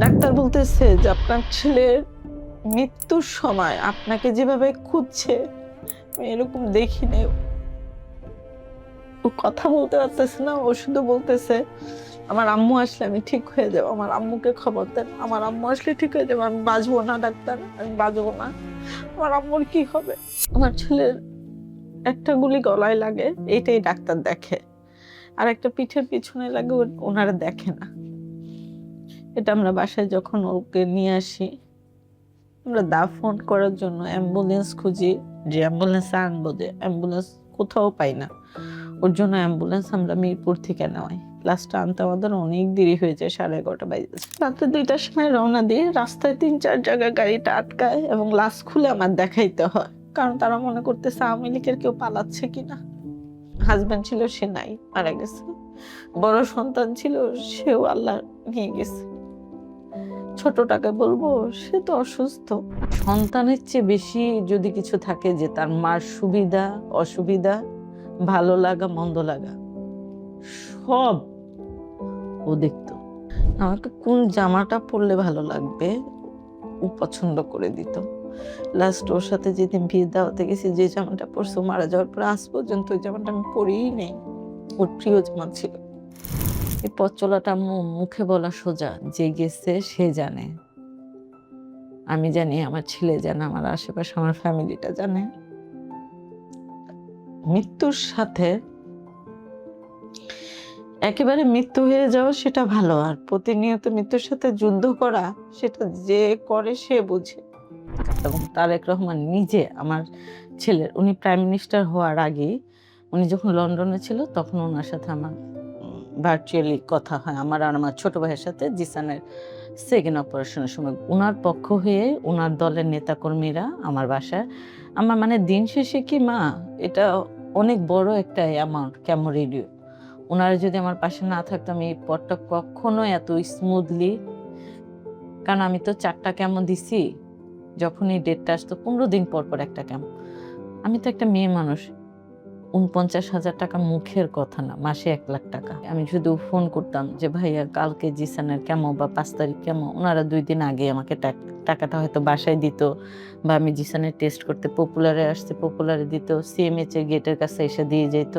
Doctor বলতেছে যে আপনার ছেলের মৃত্যুর সময় আপনাকে যেভাবে খুঁজছে আমি এরকম দেখি নাই। ও কথা বলতে পারতেছে না, ও শুধু বলতেছে আমার আম্মু আসলে আমি ঠিক হয়ে যাবো, আমার আম্মুকে খবর দেন, আমার আম্মু আসলে ঠিক হয়ে যাবো, আমি বাঁচবো না ডাক্তার, আমি বাঁচবো না, আমার আম্মুর কি হবে। আমার ছেলের একটা গুলি গলায় লাগে, এইটাই ডাক্তার দেখে, আর একটা পিঠের পিছনে লাগে, ওনারা দেখে না। এটা আমরা বাসায় যখন ওকে নিয়ে আসি, আমরা দাফন করার জন্য অ্যাম্বুলেন্স খুঁজি, যে অ্যাম্বুলেন্স আনবো, যে অ্যাম্বুলেন্স কোথাও পাই না। ওর জন্য অ্যাম্বুলেন্স আমরা মিরপুর থেকে নেওয়াই, লাস্টটা আনতে আমাদের অনেক দেরি হয়ে যায়, 11:30 বাজে। রাত্রে 2টার সময় রওনা দিয়ে রাস্তায় 3-4 জায়গায় গাড়িটা আটকায় এবং লাশ খুলে আমার দেখাইতে হয়, কারণ তারা মনে করতেছে আওয়ামী লীগের কেউ পালাচ্ছে কিনা। হাজবেন্ড ছিল, সে নাই, মারা গেছে। বড় সন্তান ছিল, সেও আল্লাহ নিয়ে গেছে। ছোটটাকে বলবো, সে তো অসুস্থ। সন্তানের চেয়ে বেশি যদি কিছু থাকে, যে তার মার সুবিধা অসুবিধা, ভালো লাগা মন্দ লাগা, সব ও দেখতো। আমাকে কোন জামাটা পরলে ভালো লাগবে ও পছন্দ করে দিত। লাস্ট ওর সাথে যেদিন বিয়ে দাওয়াতে গেছি, যে জামাটা পরছে, মারা যাওয়ার পর আজ পর্যন্ত ওই জামাটা আমি পরিই নেই। ওর প্রিয় জামা ছিল। এই পথ চলাটা মুখে বলা সোজা, যে গেছে সে জানে, আমি জানি, আমার ছেলে জানে, আমার আশেপাশে আমার ফ্যামিলিটা জানে। মৃত্যুর সাথে একেবারে মৃত্যু হয়ে যাওয়া সেটা ভালো, আর প্রতিনিয়ত মৃত্যুর সাথে যুদ্ধ করা সেটা যে করে সে বুঝে। এবং তারেক রহমান নিজে, আমার ছেলের, উনি প্রাইম মিনিস্টার হওয়ার আগেই, উনি যখন লন্ডনে ছিল তখন ওনার সাথে আমার ভার্চুয়ালি কথা হয়, আমার আর আমার ছোট ভাইয়ের সাথে জিসানের সেকেন্ড অপারেশনের সময়। ওনার পক্ষ হয়ে ওনার দলের নেতাকর্মীরা আমার বাসায়, আমার মানে দিন শেষে কি মা, এটা অনেক বড় একটা অ্যামাউন্ট কেমো রেডিও। ওনারা যদি আমার পাশে না থাকতো, আমি এই পথটা কখনো এত স্মুথলি, কারণ আমি তো 4টা কেমো দিছি, যখনই ডেটটা আসতো 15 দিন পর পর একটা কেমো। আমি তো একটা মেয়ে মানুষ, 49,000 টাকা মুখের কথা না, মাসে 1 লাখ টাকা। আমি শুধু ফোন করতাম যে ভাইয়া কালকে জিসানের কেমো বা 5 তারিখ কেমো, ওনারা 2 দিন আগে আমাকে টাকাটা হয়তো বাসায় দিত, বা আমি জিসানের টেস্ট করতে পপুলারে আসতে পপুলারে দিত, সিএমএইচ এর গেটের কাছে এসে দিয়ে যেত,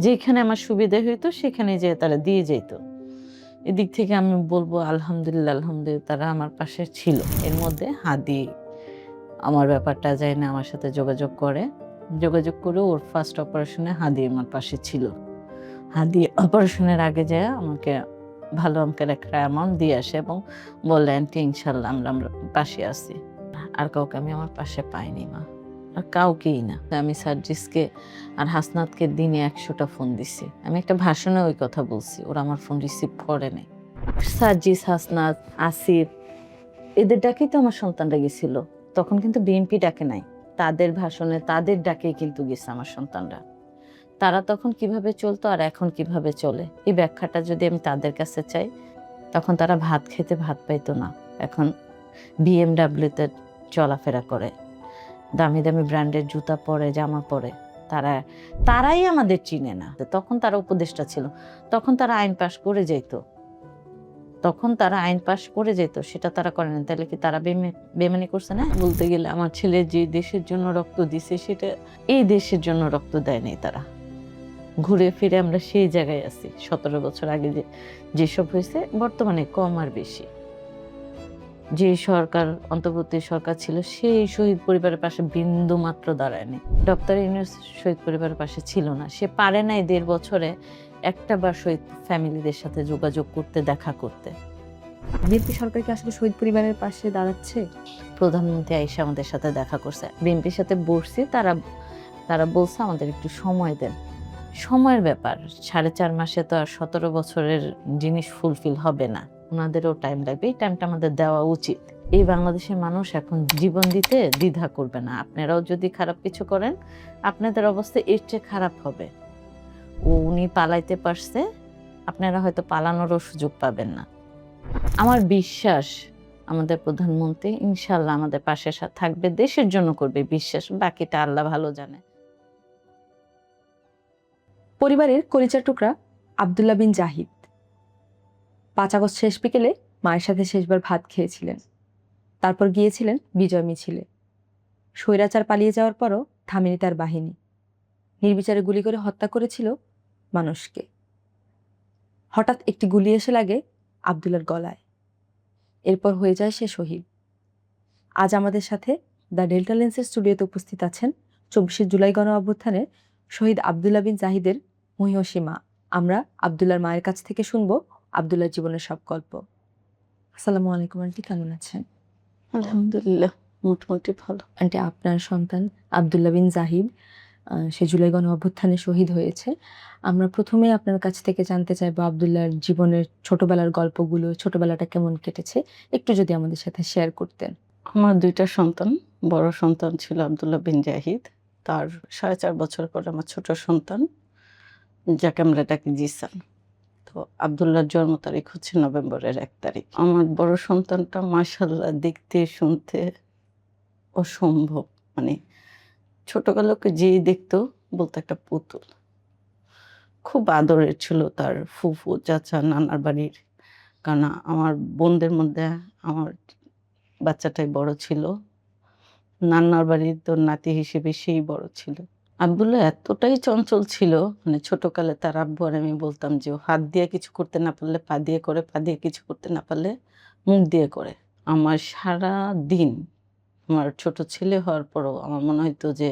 যেখানে আমার সুবিধা হইতো সেখানে যেয়ে তারা দিয়ে যেত। এদিক থেকে আমি বলবো আলহামদুলিল্লাহ, আলহামদুলিল্লাহ, তারা আমার পাশে ছিল। এর মধ্যে হাদি আমার ব্যাপারটা যায় না, আমার সাথে যোগাযোগ করে ওর ফার্স্ট অপারেশনে হাদি আমার পাশে ছিল। হাদি অপারেশনের আগে যায় আমাকে ভালো অঙ্কের একটা অ্যামাউন্ট দিয়ে আসে এবং বললেন আন্টি ইনশাল্লাহ আমরা পাশে আছি। আর কাউকে আমি আমার পাশে পাইনি মা, আর কাউকেই না। আমি সার্জিসকে আর হাসনাতকে দিনে 100টা ফোন দিছি। আমি একটা ভাষণে ওই কথা বলছি, ওরা আমার ফোন রিসিভ করে নাই। সার্জিস, হাসনাত, আসিফ, এদের ডাকেই তো আমার সন্তানরা গেছিল, তখন কিন্তু বিএনপি ডাকে নাই। তাদের ভাষণে, তাদের ডাকেই কিন্তু গেছে আমার সন্তানরা। তারা তখন কিভাবে চলতো আর এখন কিভাবে চলে, এই ব্যাখ্যাটা যদি আমি তাদের কাছে চাই, তখন তারা ভাত খেতে ভাত পাইতো না, এখন বিএমডাব্লিউতে চলাফেরা করে, দামি দামি ব্র্যান্ডের জুতা পরে, জামা পরে। তারাই আমাদের চিনে না। তখন তারা উপদেষ্টা ছিল, তখন তারা আইন পাশ করে যেত, সেটা তারা করে না। তাহলে কি তারা বেমানি করছে না? বলতে গেলে আমার ছেলে যে দেশের জন্য রক্ত দিছে, সেটা এই দেশের জন্য রক্ত দেয় নাই তারা। ঘুরে ফিরে আমরা সেই জায়গায় আছি। 17 বছর আগে যেসব হয়েছে, বর্তমানে কম আর বেশি। যে সরকার, অন্তর্বর্তী সরকার ছিল, সেই শহীদ পরিবারের পাশে বিন্দু মাত্র দাঁড়ায়নি। ডক্টর ইউনূস শহীদ পরিবারের পাশে ছিল না। সে পারে নাই 1.5 বছরে একটা বার শহীদ ফ্যামিলিদের সাথে যোগাযোগ করতে, দেখা করতে। বিএনপি সরকার কি আসলে শহীদ পরিবারের পাশে দাঁড়াচ্ছে? প্রধানমন্ত্রী আইসা আমাদের সাথে দেখা করছে, বিএনপির সাথে বসছি, তারা বলছে আমাদের একটু সময় দেন। সময়ের ব্যাপার, 4.5 মাসে তো আর 17 বছরের জিনিস ফুলফিল হবে না, ওনাদেরও টাইম লাগবে। এই টাইমটা আমাদের দেওয়া উচিত। এই বাংলাদেশের মানুষ এখন জীবন দিতে দ্বিধা করবে না। আপনারাও যদি খারাপ কিছু করেন, আপনাদের অবস্থা এর চেয়ে খারাপ হবে। উনি পালাইতে পারছে, আপনারা হয়তো পালানোরও সুযোগ পাবেন না। আমার বিশ্বাস আমাদের প্রধানমন্ত্রী ইনশাল্লাহ আমাদের পাশে থাকবে, দেশের জন্য করবে, বিশ্বাস, বাকিটা আল্লাহ ভালো জানে। পরিবারের কলিজার টুকরা আব্দুল্লাহ বিন জাহিদ 5 আগস্ট শেষ বিকেলে মায়ের সাথে শেষবার ভাত খেয়েছিলেন, তারপর গিয়েছিলেন বিজয় মিছিলে। স্বৈরাচার পালিয়ে যাওয়ার পরও থামেনি তার বাহিনী, নির্বিচারে গুলি করে হত্যা করেছিল মানুষকে। হঠাৎ একটি গুলি এসে লাগে আবদুল্লার গলায়, এরপর হয়ে যায় সে শহীদ। আজ আমাদের সাথে দ্য ডেল্টা লেন্সের স্টুডিওতে উপস্থিত আছেন 24শে জুলাই গণ অভ্যুত্থানের শহীদ আবদুল্লাহ বিন জাহিদের মহিয়সী মা। আমরা আবদুল্লার মায়ের কাছ থেকে শুনবো আবদুল্লার জীবনের সব গল্প। আসসালামু আলাইকুম আন্টি, কেমন আছেন? আলহামদুলিল্লাহ, মোটামুটি ভালো। আন্টি, আপনার সন্তান আবদুল্লাহ বিন জাহিদ সে জুলাই গণ অভ্যুত্থানে শহীদ হয়েছে। আমরা প্রথমে আপনার কাছ থেকে জানতে চাইবো আবদুল্লাহর জীবনের ছোটবেলার গল্পগুলো, ছোটবেলাটা কেমন কেটেছে একটু যদি আমাদের সাথে শেয়ার করতেন। আমার 2টা সন্তান। বড় সন্তান ছিল আবদুল্লাহ বিন জাহিদ, তার 4.5 বছর পর আমার ছোট সন্তান, যাকে আমরা ডাকি জিসান। তো আবদুল্লাহর জন্ম তারিখ হচ্ছে নভেম্বরের 1 তারিখ। আমার বড় সন্তানটা মাশাআল্লাহ দেখতে শুনতে অসম্ভব, মানে ছোটবেলাকে যেই দেখতো বলতো একটা পুতুল। খুব আদরের ছিল তার ফুফু, চাচা, নানার বাড়ির। কারণ আমার বোনদের মধ্যে আমার বাচ্চাটাই বড় ছিল। নান্নার বাড়ির তো নাতি হিসেবে সেই বড় ছিল। আব্দুল্লাহ এতটাই চঞ্চল ছিল, মানে ছোটকালে তার আব্বু আর আমি বলতাম যে ও হাত দিয়ে কিছু করতে না পারলে পা দিয়ে করে, পা দিয়ে কিছু করতে না পারলে মুখ দিয়ে করে। আমার সারা দিন, আমার ছোট ছেলে হওয়ার পরও আমার মনে হইতো যে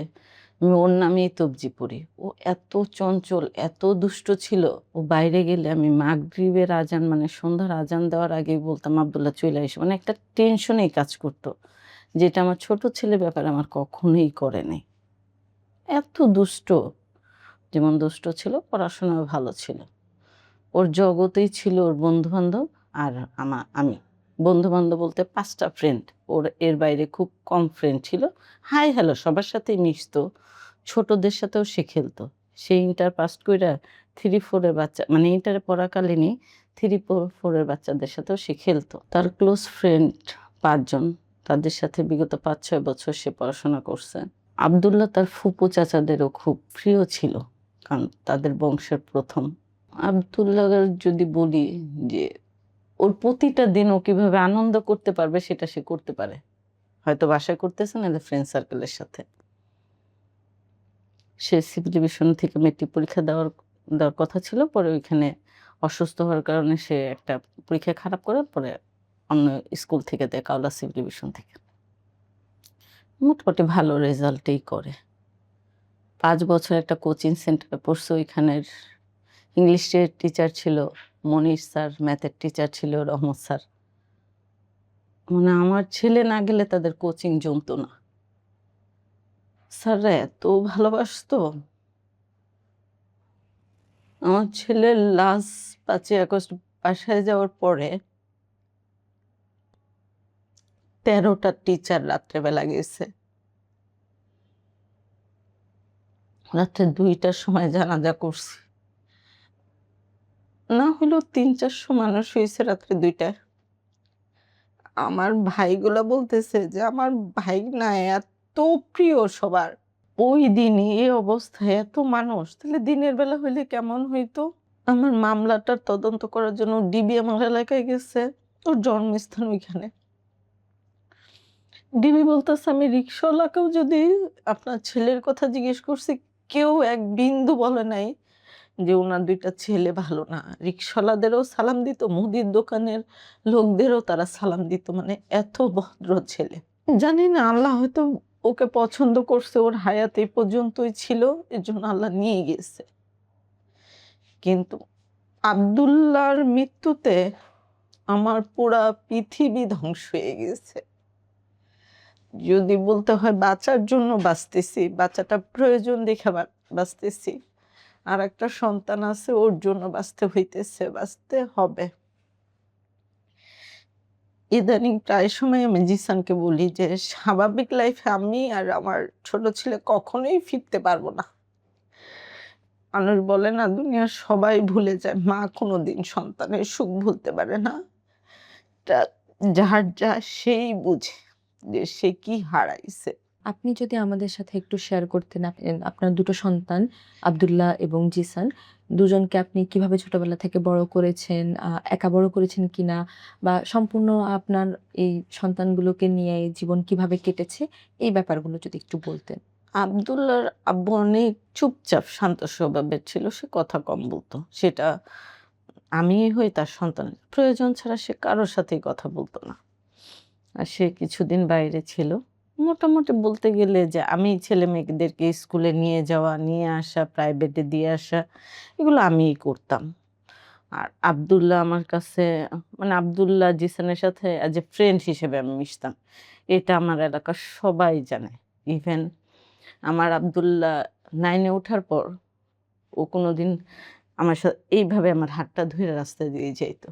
আমি ওর নামেই তবজি পড়ি। ও এত চঞ্চল, এত দুষ্ট ছিল। ও বাইরে গেলে আমি মাগরিবের আজান, মানে সন্ধ্যার আজান দেওয়ার আগেই বলতাম আব্দুল্লাহ চলে আসে। মানে একটা টেনশনেই কাজ করতো, যেটা আমার ছোট ছেলের ব্যাপারে আমার কখনোই করে নাই। এত দুষ্ট, যেমন দুষ্ট ছিল পড়াশোনাও ভালো ছিল। ওর জগতেই ছিল ওর বন্ধু বান্ধব আর আমি। বন্ধু বান্ধব বলতে 5টা ফ্রেন্ড, ওর এর বাইরে খুব কম ফ্রেন্ড ছিল। হাই হ্যালো সবার সাথেই মিশতো, ছোটদের সাথেও সে খেলতো। সে ইন্টার পাস কইরা 3-4 এর বাচ্চা, মানে ইন্টারে পড়াকালীনই 3-4 এর বাচ্চাদের সাথেও সে খেলতো। তার ক্লোজ ফ্রেন্ড 5 জন, তাদের সাথে বিগত 5-6 বছর সে পড়াশোনা করছে। আবদুল্লাহ তার ফুপু চাচাদেরও খুব প্রিয় ছিল, কারণ তাদের বংশের প্রথম। আবদুল্লাহ যদি বলি যে ওর প্রতিটা দিন ও কিভাবে আনন্দ করতে পারবে সেটা সে করতে পারে। হয়তো বাসায় করতেছে, নাহলে ফ্রেন্ড সার্কেলের সাথে। সে সিভিল ডিভিশন থেকে মেট্রিক পরীক্ষা দেওয়ার কথা ছিল, পরে ওইখানে অসুস্থ হওয়ার কারণে সে একটা পরীক্ষা খারাপ করে পরে অন্য স্কুল থেকে দেয়, কাওলা সিভিল ডিভিশন থেকে। মোটামুটি ভালো রেজাল্টই করে। 5 বছর একটা কোচিং সেন্টারে পড়ছে। ওইখানের ইংলিশের টিচার ছিল মনির স্যার, ম্যাথের টিচার ছিল রহমত স্যার। মানে আমার ছেলে না গেলে তাদের কোচিং জমতো না। স্যাররা এত ভালোবাসতো। আমার ছেলে লাস্ট 5ই আগস্ট বাসায় যাওয়ার পরে 13টা টিচার রাত্রেবেলা গেছে। রাত্রে 2টার সময় জানাজা করছি, না হলেও 3-400 মানুষ হয়েছে রাত্রে 2টায়। আমার ভাইগুলা বলতেছে যে আমার ভাই না এত প্রিয় সবার। ওই দিনই এই অবস্থায় এত মানুষ, তাহলে দিনের বেলা হইলে কেমন হইতো। আমার মামলাটার তদন্ত করার জন্য ডিবি আমার এলাকায় গেছে, ওর জন্মস্থান ওইখানে। ডিবি বলতেছে আমি রিক্সাওয়ালাকেও যদি আপনার ছেলের কথা জিজ্ঞেস করছি, কেউ এক বিন্দু বলে নাই যে ওনার 2টা ছেলে ভালো না। রিক্সাওয়ালাদেরও সালাম দিত, মুদির দোকানের লোকদেরও তারা সালাম দিত। মানে এত ভদ্র ছেলে। জানি না, আল্লাহ হয়তো ওকে পছন্দ করছে, ওর হায়াত এই পর্যন্তই ছিল, এর জন্য আল্লাহ নিয়ে গেছে। কিন্তু আব্দুল্লাহর মৃত্যুতে আমার পুরা পৃথিবী ধ্বংস হয়ে গেছে। যদি বলতে হয় বাঁচার জন্য বাঁচতেছি, বাচ্চাটা প্রয়োজন দেখে বাঁচতেছি। আর একটা সন্তান আছে, ওর জন্য বাঁচতে হইতেছে, বাঁচতে হবে। ইদানিং প্রায় সময় আমি জিসানকে বলি যে স্বাভাবিক লাইফে আমি আর আমার ছোট ছেলে কখনোই ফিরতে পারবো না। মানুষ বলে না দুনিয়ার সবাই ভুলে যায়, মা কোনোদিন সন্তানের সুখ ভুলতে পারে না। তা যার যা সেই বুঝে যে সে কি হারাইছে। আপনি যদি আমাদের সাথে একটু শেয়ার করতেন, আপনার দুটো সন্তান আবদুল্লাহ এবং জিসান দুজনকে আপনি কিভাবে ছোটবেলা থেকে বড় করেছেন, একা বড় করেছেন কিনা, বা সম্পূর্ণ আপনার এই সন্তানগুলোকে নিয়ে এই জীবন কিভাবে কেটেছে, এই ব্যাপারগুলো যদি একটু বলতেন। আব্দুল্লাহর আব্বু অনেক চুপচাপ শান্ত স্বভাবের ছিল, সে কথা কম বলতো। সেটা আমি হই তার সন্তান, প্রয়োজন ছাড়া সে কারোর সাথেই কথা বলতো না। আর সে কিছুদিন বাইরে ছিল। মোটামুটি বলতে গেলে যে আমি ছেলে মেয়েদেরকে স্কুলে নিয়ে যাওয়া, নিয়ে আসা, প্রাইভেটে দিয়ে আসা, এগুলো আমিই করতাম। আর আব্দুল্লাহ আমার কাছে, মানে আব্দুল্লাহ জিসানের সাথে অ্যাজ এ ফ্রেন্ড হিসেবে আমি মিশতাম। এটা আমার এলাকার সবাই জানে। ইভেন আমার আব্দুল্লাহ 9 এ ওঠার পর ও কোনোদিন আমার এইভাবে আমার হাতটা ধইরা রাস্তায় দিয়ে যাইত।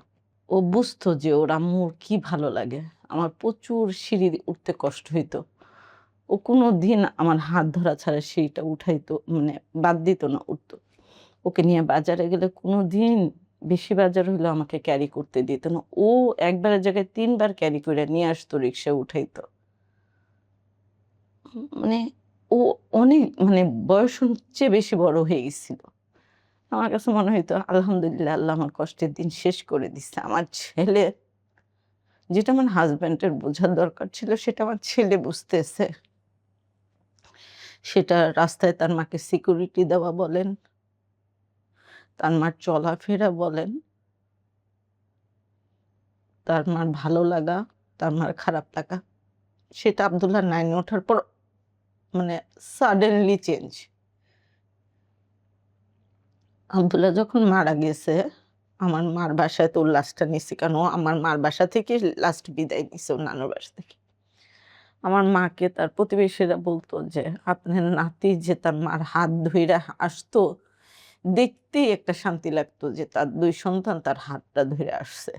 ও বুঝতো যে ওর আম্মুর কি ভালো লাগে। আমার প্রচুর সিঁড়ি উঠতে কষ্ট হইতো। ও কোনোদিন আমার হাত ধরা ছাড়া সিঁড়িটা উঠাইতো, মানে বাদ দিত না, উঠতো। ওকে নিয়ে বাজারে গেলে কোনোদিন বেশি বাজার হইলেও আমাকে ক্যারি করতে দিত না। ও একবারের জায়গায় ৩ বার ক্যারি কইরা নিয়ে আসতো, রিক্সায় উঠাইতো। মানে ও অনেক, মানে বয়সের চেয়ে বেশি বড় হয়ে গেছিল। আমার কাছে মনে হইতো আলহামদুলিল্লাহ, আল্লাহ আমার কষ্টের দিন শেষ করে দিছে। আমার ছেলে, যেটা আমার হাসব্যান্ডের বোঝার দরকার ছিল সেটা আমার ছেলে বুঝতেছে। সেটা রাস্তায় তার মাকে সিকিউরিটি দেওয়া বলেন, তার মার চলাফেরা বলেন, তার মার ভালো লাগা, তার মার খারাপ লাগা, সেটা আব্দুল্লাহ 9 এ ওঠার পর মানে সাডেনলি চেঞ্জ। আব্দুল্লাহ যখন মারা গেছে, আমার মার বাসায় তো ওর লাশটা নিছি, কারণ ও আমার মার বাসা থেকে লাস্ট বিদায় নিছে ওর নানুর বাসা থেকে। আমার মাকে তার প্রতিবেশীরা বলতো যে আপনার নাতি যে তার মার হাত ধইরা আসতো, দেখতেই একটা শান্তি লাগতো যে তার 2 সন্তান তার হাতটা ধইরা আসছে।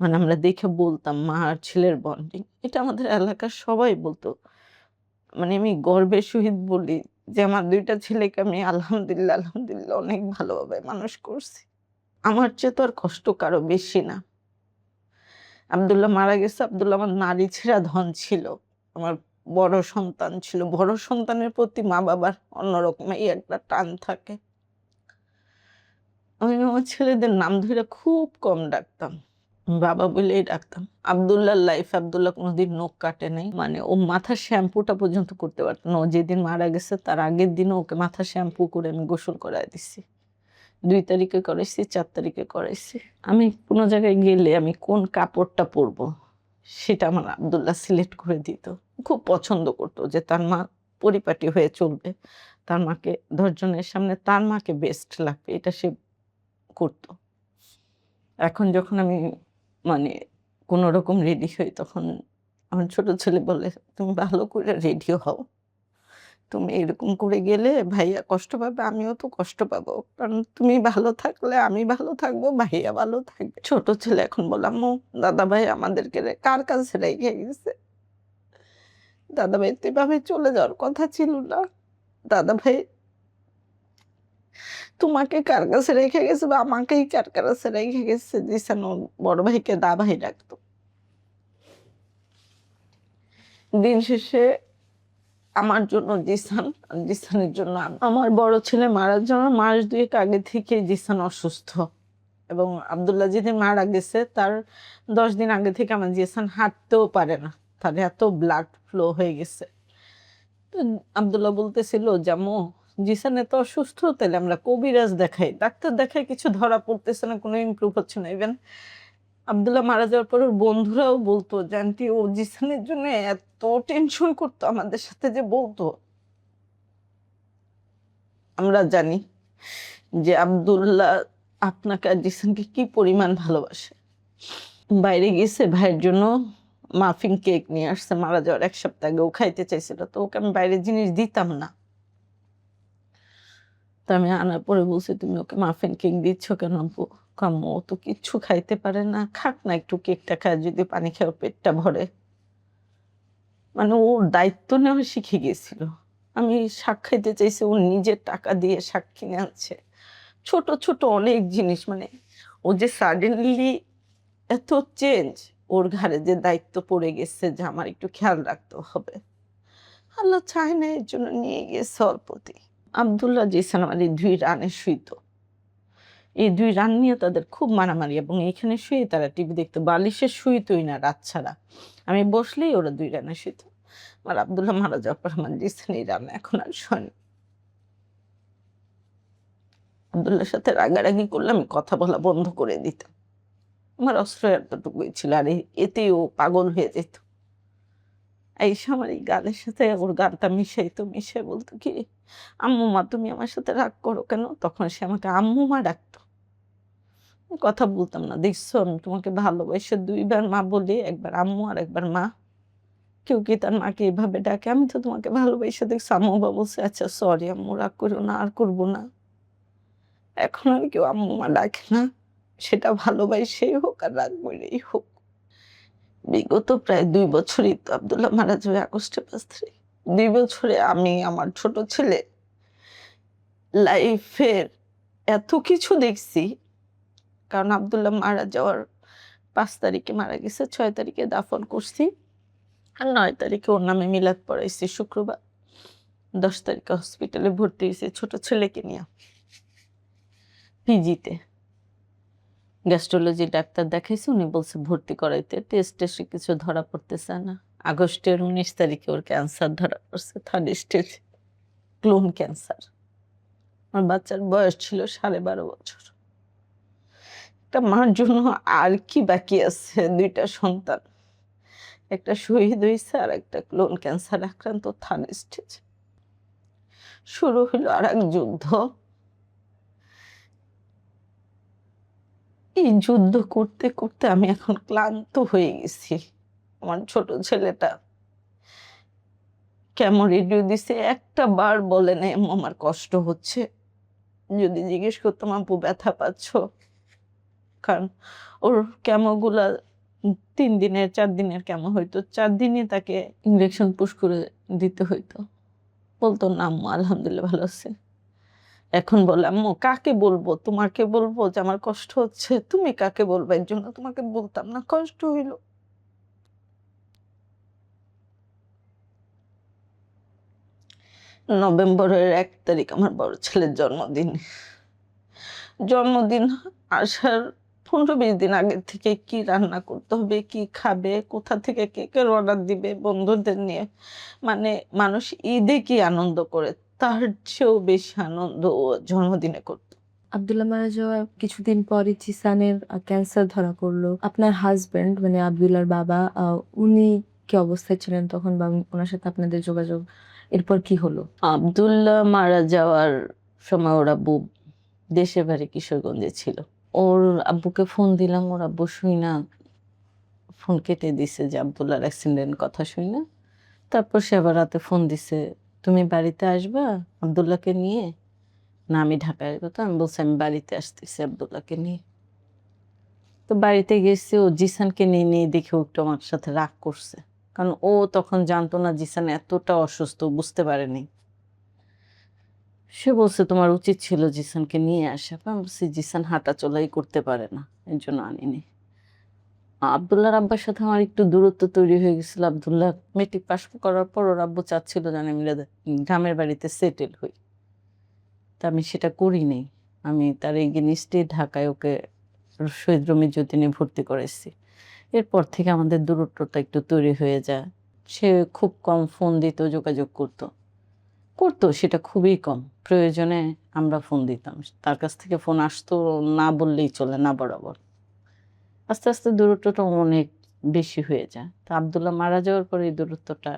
মানে আমরা দেখে বলতাম মা আর ছেলের বন্ডিং। এটা আমাদের এলাকার সবাই বলতো। মানে আমি গর্বের সহিত বলি যে আমার ২ টা ছেলেকে আমি আলহামদুলিল্লাহ, আলহামদুলিল্লাহ অনেক ভালোভাবে মানুষ করছি। আমার চেয়ে তো আর কষ্ট কারো বেশি না। আব্দুল্লাহ মারা গেছে, আব্দুল্লাহ আমার নারী ছেঁড়া ধন ছিল। আমার বড় সন্তান ছিল। বড় সন্তানের প্রতি মা-বাবার অন্যরকমই একটা টান থাকে। আমি আমার ছেলেদের নাম ধইরা খুব কম ডাকতাম। বাবা বলেই ডাকতাম। আব্দুল্লাহর লাইফে আব্দুল্লাহ কোনদিন নখ কাটে নাই। মানে ও মাথার শ্যাম্পুটা পর্যন্ত করতে পারত না। ও যেদিন মারা গেছে তার আগের দিনও ওকে মাথার শ্যাম্পু করে আমি গোসল করায় দিছি। ২ তারিখে করাইছি, ৪ তারিখে করাইছি। আমি কোন জায়গায় গেলে আমি কোন কাপড়টা পরবো সেটা আমার আব্দুল্লাহ সিলেক্ট করে দিত। খুব পছন্দ করত যে তার মা পরিপাটি হয়ে চলবে। তার মাকে ১০ জনের সামনে তার মাকে বেস্ট লাগবে, এটা সে করত। এখন যখন আমি মানে কোন রকম রেডি হই তখন আমার ছোট ছেলে বলে, "তুমি ভালো করে রেডি হও। তুমি এরকম করে গেলে ভাইয়া কষ্ট পাবে, আমিও তো কষ্ট পাবো। কারণ তুমি ভালো থাকলে আমি ভালো থাকবো, ভাইয়া ভালো থাকবে।" ছোট ছেলে এখন বলে, "আম্মু দাদাভাই আমাদেরকে কার কাছে রেখে গেছে? দাদাভাই তো এভাবে চলে যাওয়ার কথা ছিল না। দাদাভাই তোমাকে কার কাছে রেখে গেছে বা আমাকেই কার কাছে রেখে গেছে?" জিসান ওর বড় ভাইকে দা ভাই ডাকতো। দিন শেষে আমার জন্য জিসান, আর জিসানের জন্য আমি। আমার বড় ছেলে মারা যাওয়ার মাস ২ এক আগে থেকেই জিসান অসুস্থ। এবং আব্দুল্লাহ যেদিন মারা গেছে তার ১০ দিন আগে থেকে আমার জিসান হাঁটতেও পারে না। তার এত ব্লাড ফ্লো হয়ে গেছে। তো আব্দুল্লাহ বলতেছিল যে, "আম্মু জিসান এত অসুস্থ, তাহলে আমরা কবিরাজ দেখাই। ডাক্তার দেখাই কিছু ধরা পড়তেছে না, কোনো ইমপ্রুভ হচ্ছে না।" ইভেন আব্দুল্লাহ মারা যাওয়ার পর ওর বন্ধুরাও বলতো যে, "আন্টি ও জিসানের জন্য এত টেনশন করতো আমাদের সাথে যে বলতো।" আমরা জানি যে আব্দুল্লাহ আপনাকে আর জিসানকে কি পরিমাণ ভালোবাসে। বাইরে গেছে ভাইয়ের জন্য মাফিন কেক নিয়ে আসছে মারা যাওয়ার ১ সপ্তাহ আগে। ও খাইতে চাইছিল। তো ওকে আমি বাইরের জিনিস দিতাম না। তো আমি আনার পরে বলছি, "তুমি ওকে মাফিন কেক দিচ্ছ কেন আম্মু?" আম্মু ও তো কিচ্ছু খাইতে পারে না। খাক না, একটু কেকটা খায়, যদি পানি খায় ওর পেটটা ভরে। মানে ওর দায়িত্ব নেওয়া শিখে গিয়েছিল। আমি শাক খাইতে চাইছি, ও নিজের টাকা দিয়ে শাক কিনে আনছে। ছোট, ছোট অনেক জিনিস, মানে ও যে সাডেনলি এত চেঞ্জ, ওর ঘাড়ে যে দায়িত্ব পড়ে গেছে যে আমার একটু খেয়াল রাখতে হবে। আল্লাহ চায় না, এর জন্য নিয়ে গিয়েছে অল্পতেই। আব্দুল্লাহ জিসান আমার এই ২ রানে শুইতো। এই ২ রান নিয়ে তাদের খুব মারামারি, এবং এইখানে শুয়ে তারা টিভি দেখতো। বালিশে শুইতই না রাত ছাড়া। আমি বসলেই ওরা ২ রানে শুইত। আমার আব্দুল্লাহ মারা যাওয়ার পর আমার জিসান এই রানে এখন আর শোয় না। আব্দুল্লাহর সাথে রাগারাগি করলে আমি কথা বলা বন্ধ করে দিতাম। আমার অস্ত্র এতটুকুই ছিল, আর এতেই ও পাগল হয়ে যেত। আইসা আমার এই গানের সাথে ওর গানটা মিশাইতো, মিশিয়ে বলতো কি, আম্মু মা তুমি আমার সাথে রাগ করো কেন? তখন সে আমাকে আম্মু মা ডাকতো। আমি কথা বলতাম না। দেখছো আমি তোমাকে ভালোবাসে ২ বার মা বলি, একবার আম্মু আর একবার মা। কেউ কি তার মাকে এভাবে ডাকে? আমি তো তোমাকে ভালোবাসে দেখছো। আম্মু বাবা বলছে আচ্ছা সরি আম্মু, রাগ করো না, আর করবো না। এখন আর কেউ আম্মু মা ডাকে না। সেটা ভালোবাসেই হোক আর রাগ করেই হোক। বিগত প্রায় ২ বছরই তো আব্দুল্লাহ মারা যাবে আগস্টের ৫ তারিখ। ২ বছরে আমি আমার ছোট ছেলে লাইফের এত কিছু দেখছি। কারণ আব্দুল্লাহ মারা যাওয়ার ৫ তারিখে মারা গেছে, ৬ তারিখে দাফন করছি। আর ৯ তারিখে ওর নামে মিলাদ পড়াইছি শুক্রবার। ১০ তারিখে হসপিটালে ভর্তি হইছি ছোট ছেলেকে নিয়া। পিজিতে। গ্যাস্ট্রোলজি ডাক্তার দেখাইছি, উনি বলছে ভর্তি করাইতে। টেস্টে কিছু ধরা পড়তেছে না। আগস্টের ১৯ তারিখে ওর ক্যান্সার ধরা পড়ছে, 3rd স্টেজ ক্লোন ক্যান্সার। আমার বাচ্চার বয়স ছিল ১২.৫ বছর। একটা মার জন্য আর কি বাকি আছে? ২ টা সন্তান। একটা শহীদ হইছে আর একটা ক্লোন ক্যান্সার আক্রান্ত 3rd স্টেজ। শুরু হইল আরেক যুদ্ধ। এই যুদ্ধ করতে, করতে আমি এখন ক্লান্ত হয়ে গেছি। আমার ছোট ছেলেটা কেমো রেডিও দিছে, একটা বার বলে নাই আম্মু আমার কষ্ট হচ্ছে। যদি জিজ্ঞেস করতাম আপু ব্যথা পাচ্ছ? কারণ ওর কেমোগুলা ৩ দিনের ৪ দিনের কেমো হইতো। ৪ দিনই তাকে ইনজেকশন পুশ করে দিতে হইতো। বলতো না আম্মু আলহামদুলিল্লাহ ভালো আছি। এখন বলে আম্মু কাকে বলবো? তোমাকে বলবো যে আমার কষ্ট হচ্ছে? তুমি কাকে বলবা? এর জন্য তোমাকে বলতাম না, কষ্ট হইল। নভেম্বরের ১ তারিখ আমার বড় ছেলের জন্মদিন। জন্মদিন আসার ১৫-২০ দিন আগে থেকে কি রান্না করতে হবে, কি খাবে, কোথা থেকে কেকের অর্ডার দিবে বন্ধুদের নিয়ে। মানে মানুষ ঈদে কি আনন্দ করে, তার চেয়েও বেশি আনন্দ ও জন্মদিনে করত। আব্দুল্লাহ মারা যাওয়ার কিছুদিন পরই জিসানের ক্যান্সার ধরা পড়লো। আপনার হাজবেন্ড মানে আব্দুল্লাহর বাবা, উনি কি অবস্থায় ছিলেন তখন, বা ওনার সাথে আপনাদের যোগাযোগ এরপর কি হলো? আব্দুল্লাহ মারা যাওয়ার সময় ওর আব্বু দেশের বাড়ি কিশোরগঞ্জে ছিল। ওর আব্বুকে ফোন দিলাম, ওর আব্বু শুই না ফোন কেটে দিছে যে আব্দুল্লাহর অ্যাক্সিডেন্ট কথা শুই না। তারপর সে আবার রাতে ফোন দিছে, তুমি বাড়িতে আসবা আব্দুল্লাহকে নিয়ে? না আমি ঢাকায় আসবো। তো আমি বলছি আমি বাড়িতে আসতেছি আব্দুল্লাহকে নিয়ে। তো বাড়িতে গেছি, ও জিসানকে নিয়ে নিয়ে দেখে ও একটু আমার সাথে রাগ করছে। কারণ ও তখন জানতো না জিসান এতটা অসুস্থ, বুঝতে পারেনি। সে বলছে তোমার উচিত ছিল জিসানকে নিয়ে আসা। আমি বলছি জিসান হাঁটা চলাই করতে পারে না, এর জন্য আনিনি। আব্দুল্লাহর আব্বার সাথে আমার একটু দূরত্ব তৈরি হয়ে গেছিল। আব্দুল্লাহ মেট্রিক পাস করার পর ওর আব্বু চাচ্ছিল যে আমি গ্রামের বাড়িতে সেটেল হই। তা আমি সেটা করিনি। আমি তার এগেইনস্টে ঢাকায় ওকে শহীদ রমিজ উদ্দিনে ভর্তি করেছি। এরপর থেকে আমাদের দূরত্বটা একটু তৈরি হয়ে যায়। সে খুব কম ফোন দিত, যোগাযোগ করতো। করতো সেটা খুবই কম। প্রয়োজনে আমরা ফোন দিতাম। তার কাছ থেকে ফোন আসতো না বললেই চলে, না বরাবর। আস্তে, আস্তে দূরত্বটা অনেক বেশি হয়ে যায়। তো আব্দুল্লাহ মারা যাওয়ার পরে এই দূরত্বটা,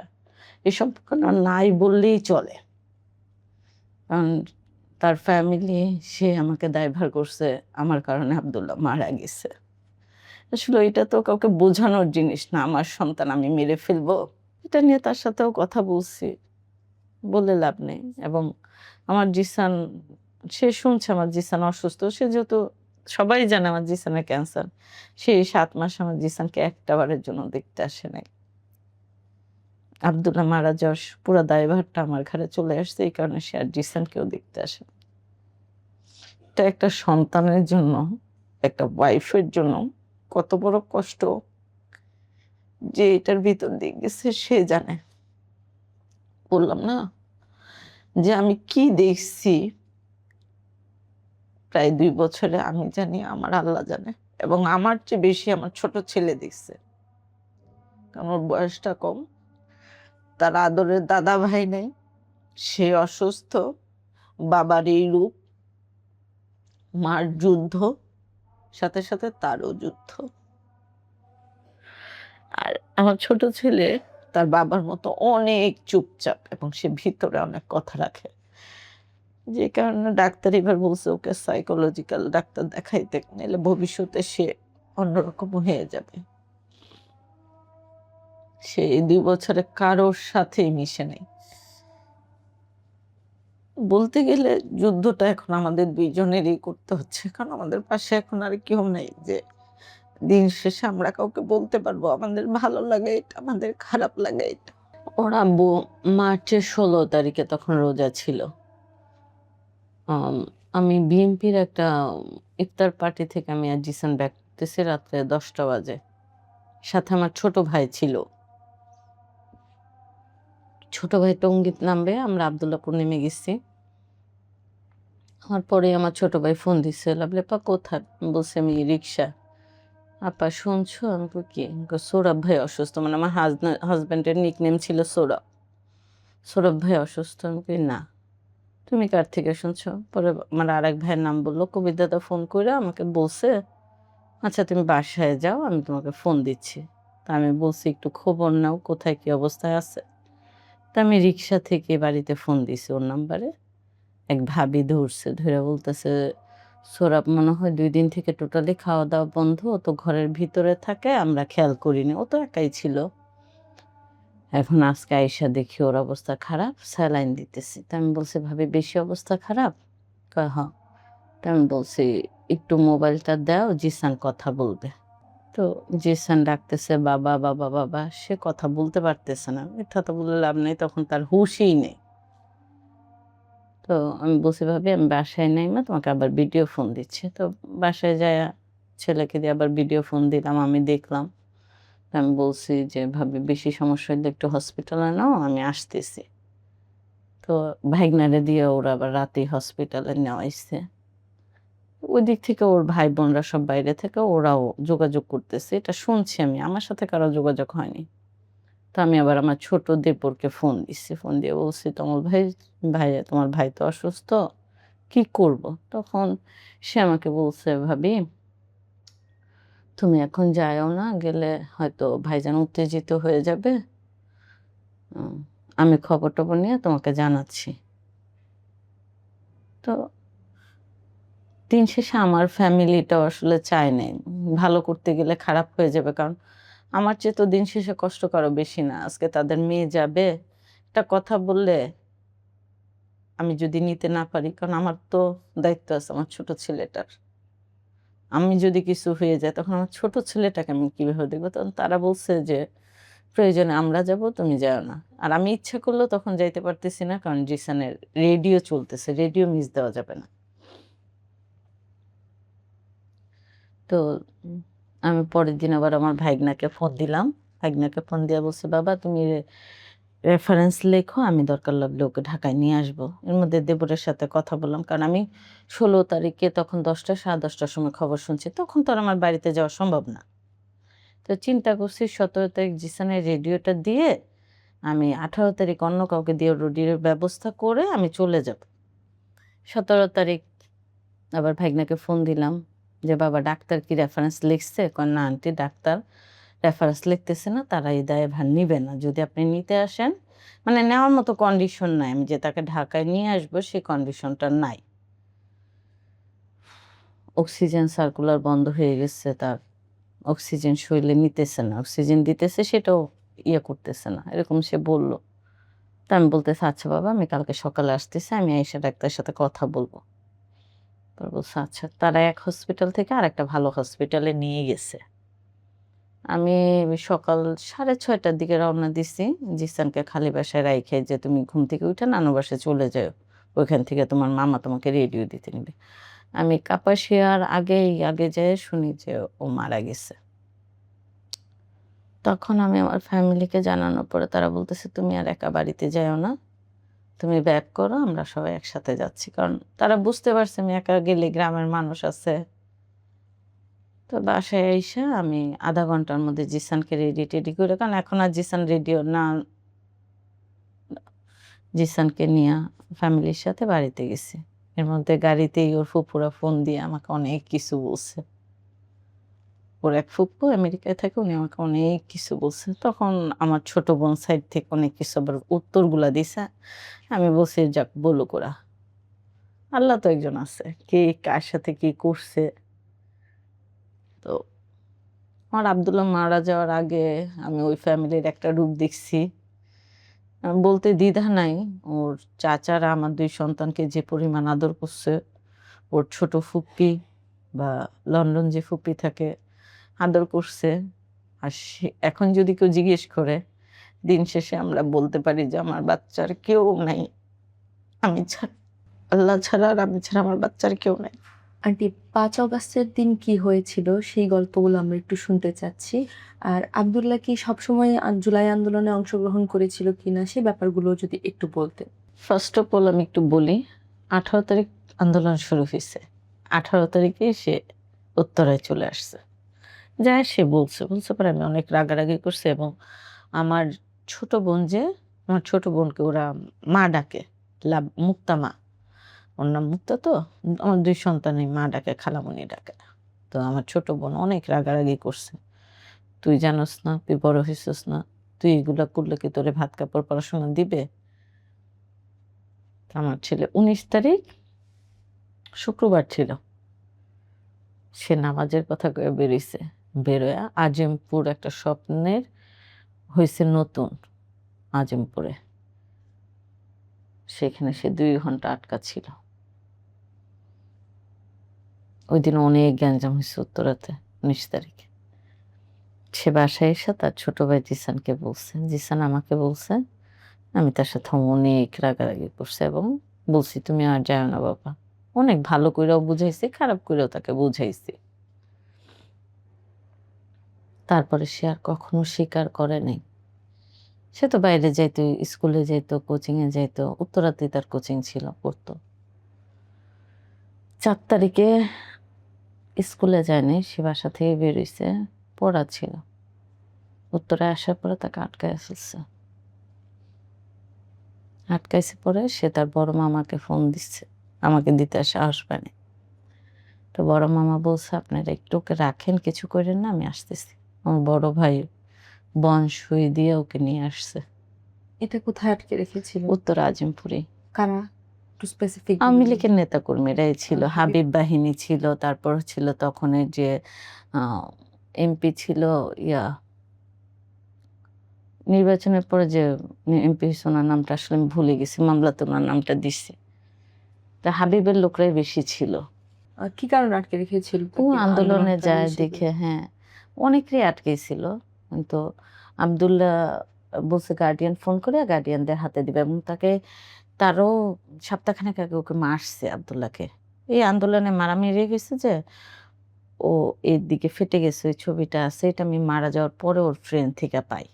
এই সম্পর্কটা নাই বললেই চলে। কারণ তার ফ্যামিলি, সে আমাকে দায়ভার করছে আমার কারণে আব্দুল্লাহ মারা গেছে। আসলে এটা তো কাউকে বোঝানোর জিনিস না, আমার সন্তান আমি মেরে ফেলবো। এটা নিয়ে তার সাথেও কথা বলছি, বলে লাভ নেই। এবং আমার জিসান, সে শুনছে আমার জিসান অসুস্থ। সে যেহেতু সবাই জানে আমার জিসানের ক্যান্সার, সেই ৭ মাস আমার জিসানকে একটা বারের জন্য দেখতে আসে নাই। আব্দুল্লাহ মারা যাওয়ার পুরা দায়ভারটা আমার ঘাড়ে চলে আসছে, এই কারণে সে আর জিসানকেও দেখতে আসে না। এটা একটা সন্তানের জন্য, একটা ওয়াইফের জন্য কত বড় কষ্ট যে এটার ভিতর দিয়ে গেছে সে জানে। বললাম না যে আমি কি দেখছি, প্রায় 2 বছরে আমি জানি, আমার আল্লাহ জানে। এবং আমার চেয়ে বেশি আমার ছোট ছেলে দেখছে, কারণ ওর বয়সটা কম। তার আদরের দাদা ভাই নেই, সে অসুস্থ, বাবার এই রূপ, মার যুদ্ধ, সাথে সাথে তারও যুদ্ধ। আর আমার ছোট ছেলে তার বাবার মতো অনেক চুপচাপ, এবং সে ভিতরে অনেক কথা রাখে, যে কারণে ডাক্তার এবার বলছে ওকে সাইকোলজিক্যাল ডাক্তার দেখাইতে, নাহলে ভবিষ্যতে সে অন্যরকম হয়ে যাবে। সে এই 2 বছরে কারোর সাথেই মিশে নেই। বলতে গেলে যুদ্ধটা এখন আমাদের দুইজনেরই করতে হচ্ছে, কারণ আমাদের পাশে এখন আর কেউ নেই যে দিন শেষে আমরা কাউকে বলতে পারবো আমাদের ভালো লাগে এটা, আমাদের খারাপ লাগে এটা। ওর আব্বু মার্চের 16 তারিখে তখন রোজা ছিল। আমি বিএনপির একটা ইফতার পার্টি থেকে আমি আর জিসান ব্যাক করতেছি রাত্রে 10টা বাজে। সাথে আমার ছোট ভাই ছিল। ছোট ভাই টঙ্গীত নামবে, আমরা আবদুল্লাপুর নেমে গেছি। আমার পরে আমার ছোট ভাই ফোন দিচ্ছে, লাভলেপা কোথায়? বলছে আমি রিক্সা। আপা শুনছো? আমি কই কি? সৌরভ ভাই অসুস্থ, মানে আমার হাজব্যান্ডের নিকনেম ছিল সৌরভ। সৌরভ ভাই অসুস্থ। আমি কই না। তুমি কার থেকে শুনছো? পরে আমার আরেক ভাইয়ের নাম বললো, কবির দাদা ফোন করে আমাকে বলছে, আচ্ছা তুমি বাসায় যাও, আমি তোমাকে ফোন দিচ্ছি। তা আমি বলছি একটু খবর নাও, কোথায় কি অবস্থায় আছে। তা আমি রিক্সা থেকে বাড়িতে ফোন দিছি ওর নাম্বারে। এক ভাবি ধরছে, ধরে বলতেছে সৌরভ মনে হয় 2 দিন থেকে টোটালি খাওয়া দাওয়া বন্ধ, ও তো ঘরের ভিতরে থাকে, আমরা খেয়াল করিনি, ও তো একাই ছিল। এখন আজকে আইসা দেখি ওর অবস্থা খারাপ, স্যালাইন দিতেছি। তা আমি বলছি ভাবি বেশি অবস্থা খারাপ? কয় হ। তা আমি বলছি একটু মোবাইলটা দাও, জিসান কথা বলবে। তো জিসান ডাকতেছে বাবা বাবা বাবা, সে কথা বলতে পারতেছে না। এটা তো বলে লাভ নেই, তখন তার হুঁশই নেই। তো আমি বলছি ভাবি আমি বাসায় নাই, মা তোমাকে আবার ভিডিও ফোন দিচ্ছি। তো বাসায় যায় ছেলেকে দিয়ে আবার ভিডিও ফোন দিলাম, আমি দেখলাম। তো আমি বলছি যে ভাবি বেশি সমস্যা হলে একটু হসপিটালে নাও, আমি আসতেছি। তো ভাইগনারে দিয়ে ওরা আবার রাতেই হসপিটালে নেওয়াইছে। ওই দিক থেকে ওর ভাই বোনরা সব বাইরে থেকে ওরাও যোগাযোগ করতেছে, এটা শুনছি আমি, আমার সাথে কারো যোগাযোগ হয়নি। তো আমি আবার আমার ছোট দেবরকে ফোন দিচ্ছি, ফোন দিয়ে বলছি তোমার ভাই, তোমার ভাই তো অসুস্থ, কি করব? তখন সে আমাকে বলছে ভাবি তুমি এখন যায়ও না, গেলে হয়তো ভাইজান উত্তেজিত হয়ে যাবে। উম, আমি খবর টবর নিয়ে তোমাকে জানাচ্ছি। তো দিন শেষে আমার ফ্যামিলিটাও আসলে চায় নাই ভালো করতে গেলে খারাপ হয়ে যাবে, কারণ আমার চেয়ে তো দিন শেষে কষ্ট কারো বেশি না। আজকে তাদের মেয়ে যাবে, একটা কথা বললে আমি যদি নিতে না পারি, কারণ আমার তো দায়িত্ব আছে আমার ছোট ছেলেটার। আমি যদি কিছু হয়ে যায় তখন আমার ছোট ছেলেটাকে আমি কিভাবে দেখবো? তখন তারা বলছে যে প্রয়োজনে আমরা যাব, তুমি যাও না। আর আমি ইচ্ছা করলেও তখন যাইতে পারতেছি না, কারণ জিসানের রেডিও চলতেছে, রেডিও মিস দেওয়া যাবে না। তো উম, আমি পরের দিন আবার আমার ভাইগনাকে ফোন দিলাম। ভাইগনাকে ফোন দিয়ে বলছে বাবা তুমি রেফারেন্স লেখো, আমি দরকার লাগলে ওকে ঢাকায় নিয়ে আসবো। এর মধ্যে দেবরের সাথে কথা বললাম, কারণ আমি 16 তারিখে তখন 10টা 10:30টার সময় খবর শুনছি, তখন তো আর আমার বাড়িতে যাওয়া সম্ভব না। তো চিন্তা করছি 17 তারিখ জিসানের রেডিওটা দিয়ে আমি 18 তারিখ অন্য কাউকে দিয়ে রেডিওর ব্যবস্থা করে আমি চলে যাব। 17 তারিখ আবার ভাইগনাকে ফোন দিলাম যে বাবা ডাক্তার কি রেফারেন্স লিখছে? কয় না আন্টি, ডাক্তার রেফারেন্স লিখতেছে না, তারা এই দায়ভার নিবে না। যদি আপনি নিতে আসেন, মানে নেওয়ার মতো কন্ডিশন নাই, আমি যে তাকে ঢাকায় নিয়ে আসবো সেই কন্ডিশনটা নাই। অক্সিজেন সার্কুলার বন্ধ হয়ে গেছে তার, অক্সিজেন শরীরে নিতেছে না, অক্সিজেন দিতেছে সেটাও করতেছে না, এরকম সে বলল। তা আমি বলতেছি আচ্ছা বাবা আমি কালকে সকালে আসতেছি, আমি এসে ডাক্তারের সাথে কথা বলবো। পরে বলছে আচ্ছা। তারা এক হসপিটাল থেকে আরেকটা ভালো হসপিটালে নিয়ে গেছে। আমি সকাল 6:30টার দিকে রওনা দিছি। জিসানকে খালি বাসায় রাইখে যে তুমি ঘুম থেকে উঠে নানু বাসায় চলে যাও। ওইখান থেকে তোমার মামা তোমাকে রেডিও দিতে নিবে। আমি কাপাসিয়ার আগে যেয়ে শুনি যে ও মারা গেছে। তখন আমি আমার ফ্যামিলিকে জানানোর পরে তারা বলতেছে তুমি আর একা বাড়িতে যাইও না। তুমি ব্যাক করো, আমরা সবাই একসাথে যাচ্ছি। কারণ তারা বুঝতে পারছে আমি একা গেলে গ্রামের মানুষ আছে। তো বাসায় আইসা আমি ০.৫ ঘন্টার মধ্যে জিসানকে রেডি-টেডি করে, কারণ এখন আর জিসান রেডিও না, জিসানকে নিয়া ফ্যামিলির সাথে বাড়িতে গেছি। এর মধ্যে গাড়িতেই ওর ফুপুরা ফোন দিয়ে আমাকে অনেক কিছু বলছে। ওর এক ফুপু আমেরিকায় থাকে, উনি আমাকে অনেক কিছু বলছে। তখন আমার ছোট বোন সাইড থেকে অনেক কিছু আবার উত্তরগুলা দিছে। আমি বলছি, যাক বলুক ওরা। আল্লাহ তো একজন আছে। কে কার সাথে কি করছে। তো আমার আব্দুল্লাহ মারা যাওয়ার আগে আমি ওই ফ্যামিলির একটা রূপ দেখছি। বলতে দ্বিধা নাই। ওর চাচারা আমার ২ সন্তানকে যে পরিমাণ আদর করছে, ওর ছোট ফুপ্পি বা লন্ডন যে ফুপ্পি থাকে আদর করছে। আর এখন যদি কেউ জিজ্ঞেস করে, দিন শেষে আমরা বলতে পারি যে আমার বাচ্চার কেউ নাই। আমি ছাড়া, আল্লাহ ছাড়া আর আমি ছাড়া আমার বাচ্চার কেউ নাই। আন্টি, ৫ অগাস্টের দিন কি হয়েছিল সেই গল্পগুলো আমরা একটু শুনতে চাচ্ছি। আর আব্দুল্লাহ কি সবসময় জুলাই আন্দোলনে অংশগ্রহণ করেছিল কিনা সেই ব্যাপারগুলো যদি একটু বলতেন। ফার্স্ট অফ অল আমি একটু বলি, ১৮ তারিখ আন্দোলন শুরু হয়েছে। ১৮ তারিখে সে উত্তরায় চলে আসছে। যায় সে বলছে পরে আমি অনেক রাগারাগি করছি, এবং আমার ছোট বোন যে, আমার ছোট বোনকে ওরা মা ডাকে, মুক্তা মা। ওর নাম মুক্তা তো। আমার ২ সন্তানই মা ডাকে, খালামণি ডাকে না। তো আমার ছোট বোন অনেক রাগারাগি করছে। তুই জানোস না, তুই বড় হইছিস না, তুই এগুলা করলে কি তোরে ভাত কাপড় পড়াশোনা দিবে? তো আমার ছেলে ১৯ তারিখ শুক্রবার ছিল। সে নামাজের কথা কয়ে বেরিয়েছে। বেরোয়া আজিমপুর একটা স্বপ্নের হয়েছে নতুন আজিমপুরে। সেখানে সে ২ ঘন্টা আটকা ছিল। ওই দিন অনেক গ্যাঞ্জাম হয়েছে উত্তরাতে ১৯ তারিখে। সে বাসায় এসে তার ছোট ভাই জিসানকে বলছে। জিসান আমাকে বলছে। আমি তার সাথে অনেক রাগারাগি করছি এবং বলছি, তুমি আর যাও না বাবা। অনেক ভালো কইরাও বুঝাইছি, খারাপ কইরাও তাকে বুঝাইছি। তারপরে সে আর কখনো স্বীকার করে নাই। সে তো বাইরে যাইতো, স্কুলে যাইতো, কোচিংয়ে যাইতো। উত্তরাতেই তার কোচিং ছিল, পড়তো। ৪ তারিখে স্কুলে যায়নি, সে বাসা থেকে বের হইছে, পড়া ছিল। উত্তরায় আসার পরে তাকে আটকায় ফেলছে। আটকাইছে পরে সে তার বড় মামাকে ফোন দিচ্ছে, আমাকে দিতে সাহস পায়নি। তো বড় মামা বলছে, আপনারা একটু ওকে রাখেন, কিছু করেন না, আমি আসতেছি। আমার বড় ভাই বন সুই দিয়ে ওকে নিয়ে আসছে। এটা কোথায় আটকে রেখেছিল? উত্তর আজিমপুরে। কারা? একটু স্পেসিফিক। আওয়ামী লীগের নেতাকর্মীরাই ছিল, হাবিব। হাবিব বাহিনী ছিল, তারপর ছিল তখনের যে এমপি ছিল, নির্বাচনের পরে যে এমপি হয়েছে, ওনার নামটা আসলে আমি ভুলে গেছি, মামলাতে ওনার নামটা দিচ্ছে। তা হাবিবের লোকরাই বেশি ছিল। কি কারণে আটকে রেখেছিল ও তাকে? আন্দোলনে আন্দোলনকারী যায় হিসেবে? দেখে, হ্যাঁ, অনেকেরই আটকেছিল। কিন্তু আব্দুল্লাহ বলছে গার্ডিয়ান ফোন করে গার্ডিয়ানদের হাতে দিবে, এবং তারও সপ্তাহখানেক আগে ওকে মারছে আব্দুল্লাহকে। এই আন্দোলনে মারামারি গেছে যে ও এর দিকে ফেটে গেছে, ওই ছবিটা আছে। এটা আমি মারা যাওয়ার পরে ওর ফ্রেন্ড থেকে পাই।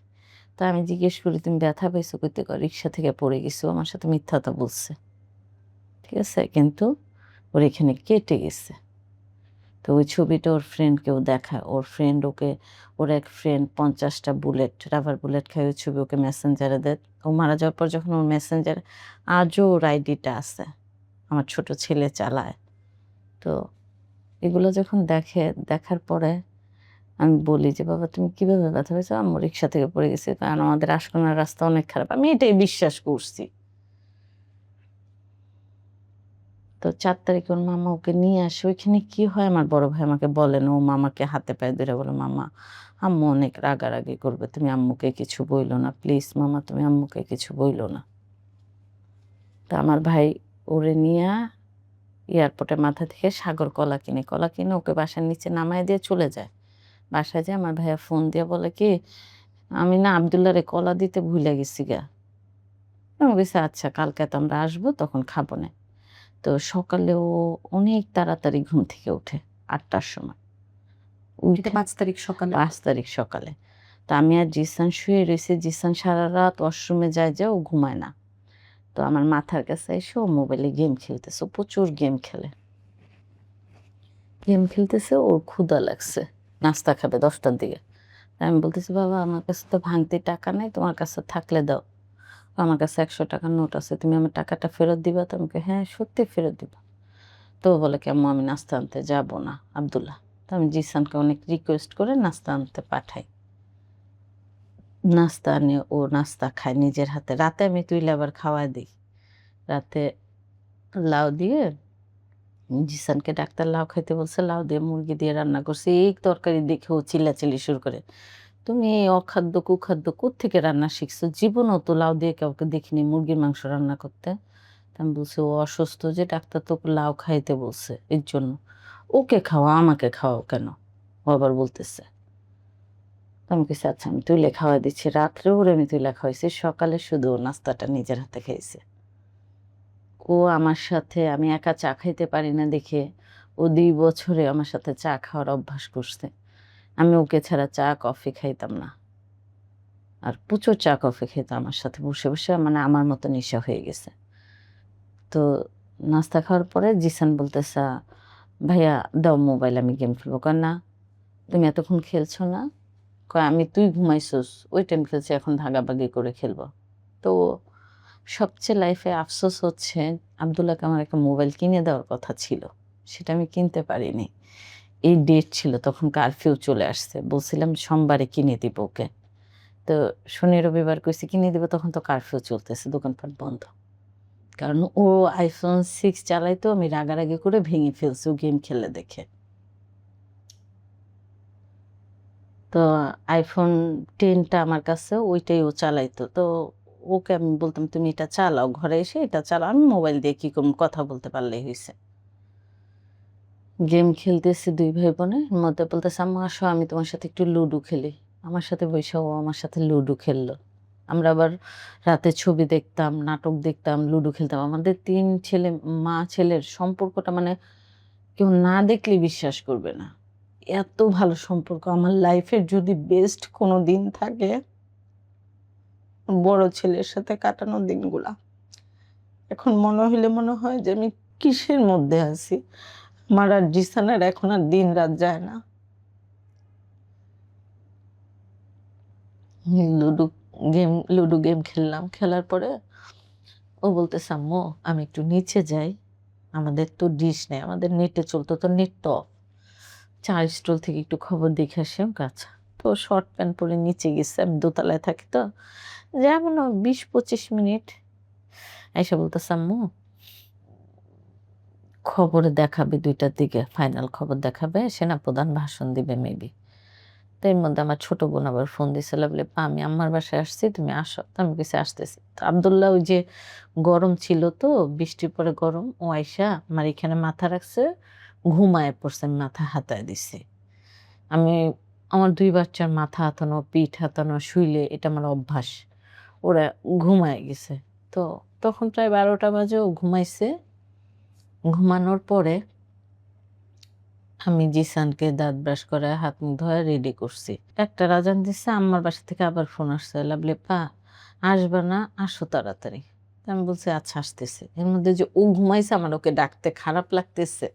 তা আমি জিজ্ঞেস করি, তুমি ব্যথা পাইছো কইতে? কয় রিক্সা থেকে পড়ে গেছো। আমার সাথে মিথ্যা কথা বলছে, ঠিক আছে, কিন্তু ওর এখানে কেটে গেছে। তো ওই ছবিটা ওর ফ্রেন্ডকেও দেখায়। ওর ফ্রেন্ড ওকে, ওর এক ফ্রেন্ড ৫০টা বুলেট, রাবার বুলেট খায়, ওই ছবি ওকে মেসেঞ্জারে দেয়। ও মারা যাওয়ার পর যখন ওর মেসেঞ্জারে আজও ওর আইডিটা আছে, আমার ছোট ছেলে চালায়। তো এগুলো যখন দেখার পরে আমি বলি যে, বাবা তুমি কিভাবে ব্যথা পেয়েছো? আম্মু রিক্সা থেকে পড়ে গেছে, কারণ আমাদের আশকোনার রাস্তা অনেক খারাপ। আমি এটাই বিশ্বাস করছি। তো ৪ তারিখে ওর মামা ওকে নিয়ে আসে। ওইখানে কি হয় আমার বড় ভাই আমাকে বলেন, ও মামাকে হাতে পায়ে ধরে বলে, মামা আম্মু অনেক রাগারাগি করবে, তুমি আম্মুকে কিছু বইলো না প্লিজ, মামা তুমি আম্মুকে কিছু বইলো না। তা আমার ভাই ওরে নিয়ে এয়ারপোর্টে মাথা থেকে সাগর কলা কিনে ওকে বাসার নিচে নামায় দিয়ে চলে যায়। বাসায় যেয়ে আমার ভাইয়া ফোন দিয়ে বলে কি, আমি না আব্দুল্লাহরে কলা দিতে ভুলে গেছি গা। আমি বলছি, আচ্ছা কালকে তো আমরা আসবো, তখন খাবো না। তো সকালে ও অনেক তাড়াতাড়ি ঘুম থেকে ওঠে, ৮টার সময়। এটা ৫ তারিখ সকালে? ৫ তারিখ সকালে। তো আমি আর জিসান শুয়ে রয়েছি। জিসান সারা রাত ওয়াশরুমে যায় যে ও ঘুমায় না। তো তো আমার মাথার কাছে এসে ও মোবাইলে গেম খেলতেছে, ও প্রচুর গেম খেলে। গেম খেলতেছে, ওর ক্ষুধা লাগছে, নাস্তা খাবে 10টার দিকে। আমি বলতেছি, বাবা আমার কাছে তো ভাঙতে টাকা নাই, তোমার কাছে থাকলে দাও। আমার কাছে 100 টাকার নোট আছে, তুমি আমার টাকাটা ফেরত দিবা? তো আমাকে হ্যাঁ সত্যি ফেরত দিবা। তো ও বলে কি আম্মু আমি নাস্তা আনতে যাব না আব্দুল্লাহ। তো আমি জিসানকে অনেক রিকোয়েস্ট করে নাস্তা আনতে পাঠাই। নাস্তা আনে, ও নাস্তা খায় নিজের হাতে। রাতে আমি তুইলে আবার খাওয়াই দিই। রাতে লাউ দিয়ে, জিসানকে ডাক্তার লাউ খাইতে বলছে, লাউ দিয়ে মুরগি দিয়ে রান্না করছে। এই তরকারি দেখে ও চিল্লাচিল্লি শুরু করে, তুমি এই অখাদ্য কুখাদ্য কোত্থেকে রান্না শিখছো? জীবনেও তো লাউ দিয়ে কাউকে দেখিনি মুরগির মাংস রান্না করতে। তা আমি বলছি ও অসুস্থ, যে ডাক্তার তো লাউ খাইতে বলছে, এর জন্য। ওকে খাওয়া, আমাকে খাওয়াও কেন? ও আবার বলতেছে। তো আমি কিছু আচ্ছা আমি তুইলে খাওয়া দিচ্ছি। রাত্রে ওরে আমি তুইলে খাওয়াইছি, সকালে শুধু ও নাস্তাটা নিজের হাতে খেয়েছে। ও আমার সাথে, আমি একা চা খাইতে পারি না দেখে ও 2 বছরে আমার সাথে চা খাওয়ার অভ্যাস করছে। আমি ওকে ছাড়া চা কফি খাইতাম না। আর প্রচুর চা কফি খেত আমার সাথে বসে বসে, মানে আমার মতো নেশা হয়ে গেছে। তো নাস্তা খাওয়ার পরে জিসান বলতেছে, ভাইয়া দাও মোবাইল, আমি গেম খেলবো। কয় না, তুমি এতক্ষণ খেলছো না? কয় আমি, তুই ঘুমাইছোস, ওই টাইম খেলছি, এখন ভাগাভাগি করে খেলবো। তো সবচেয়ে লাইফে আফসোস হচ্ছে, আব্দুল্লাহকে আমার একটা মোবাইল কিনে দেওয়ার কথা ছিল, সেটা আমি কিনতে পারিনি। এই ডেট ছিল, তখন কারফিউ চলে আসছে, বলছিলাম সোমবারে কিনে দিব ওকে। তো শনি রবিবার কইছি কিনে দিব, তখন তো কারফিউ চলতেছে, দোকানপাট বন্ধ। কারণ ও iPhone 6 চালাইতো, আমি রাগারাগি করে ভেঙে ফেলছি ও গেম খেলে দেখে। তো iPhone 10টা আমার কাছে, ওইটাই ও চালাইতো। তো ওকে আমি বলতাম তুমি এটা চালাও, ঘরে এসে এটা চালাও, আমি মোবাইল দিয়ে কি করব, কথা বলতে পারলেই হয়েছে। গেম খেলতেছি 2 ভাই বোনে, এর মধ্যে বলতেছে আম্মু আসো আমি তোমার সাথে একটু লুডো খেলি। আমার সাথে বইসা ও আমার সাথে লুডো খেললো। আমরা আবার রাতে ছবি দেখতাম, নাটক দেখতাম, লুডো খেলতাম। আমাদের 3 ছেলে, মা ছেলের সম্পর্কটা মানে কেউ না দেখলে বিশ্বাস করবে না, এত ভালো সম্পর্ক। আমার লাইফের যদি বেস্ট কোনো দিন থাকে, বড় ছেলের সাথে কাটানো দিনগুলা। এখন মনে হইলে মনে হয় যে আমি কিসের মধ্যে আছি। আমার আর জিসানের এখন আর দিন রাত যায় না। লুডো লুডো গেম খেললাম, খেলার পরে ও বলতেছে আম্মু আমি একটু নিচে যাই, আমাদের তো ডিশ নেই, আমাদের নেটে চলতো, তো নেট তো অফ, চার স্টল থেকে একটু খবর দেখে আসি। আচ্ছা। তো শর্ট প্যান্ট পরে নিচে গেছে, আমি দোতলায় থাকি তো, যেমন 20-25 মিনিট এসে বলতেছে আম্মু খবরে দেখাবে 2টার দিকে, ফাইনাল খবর দেখাবে, সেনাপ্রধান ভাষণ দিবে মেবি। তো এর মধ্যে আমার ছোট বোন আবার ফোন দিছিল, বলে পা আমি আম্মার বাসায় আসছি, তুমি আসো। তো আমি কিছু আসতেছি। তো আব্দুল্লাহ ওই যে গরম ছিল তো, বৃষ্টির পরে গরম, ও আইসা আমার এখানে মাথা রাখছে, ঘুমায় পড়ছে, আমি মাথা হাতায় দিছি। আমি, আমার 2 বাচ্চার মাথা হাতানো, পিঠ হাতানো, শুইলে এটা আমার অভ্যাস। ওরা ঘুমায় গেছে। তো তখন প্রায় 12টা বাজে, ও ঘুমাইছে। ঘুমানোর পরে আমি জিসানকে দাঁত ব্রাশ করে হাত মুখ ধোয়া রেডি করছি। একটা আজান দিচ্ছে, আম্মার বাসা থেকে আবার ফোন আসছে, লাভলি পা আসবে না, আসো তাড়াতাড়ি। তা আমি বলছি আচ্ছা আসতেছে। এর মধ্যে যে ও ঘুমাইছে, আমার ওকে ডাকতে খারাপ লাগতেছে।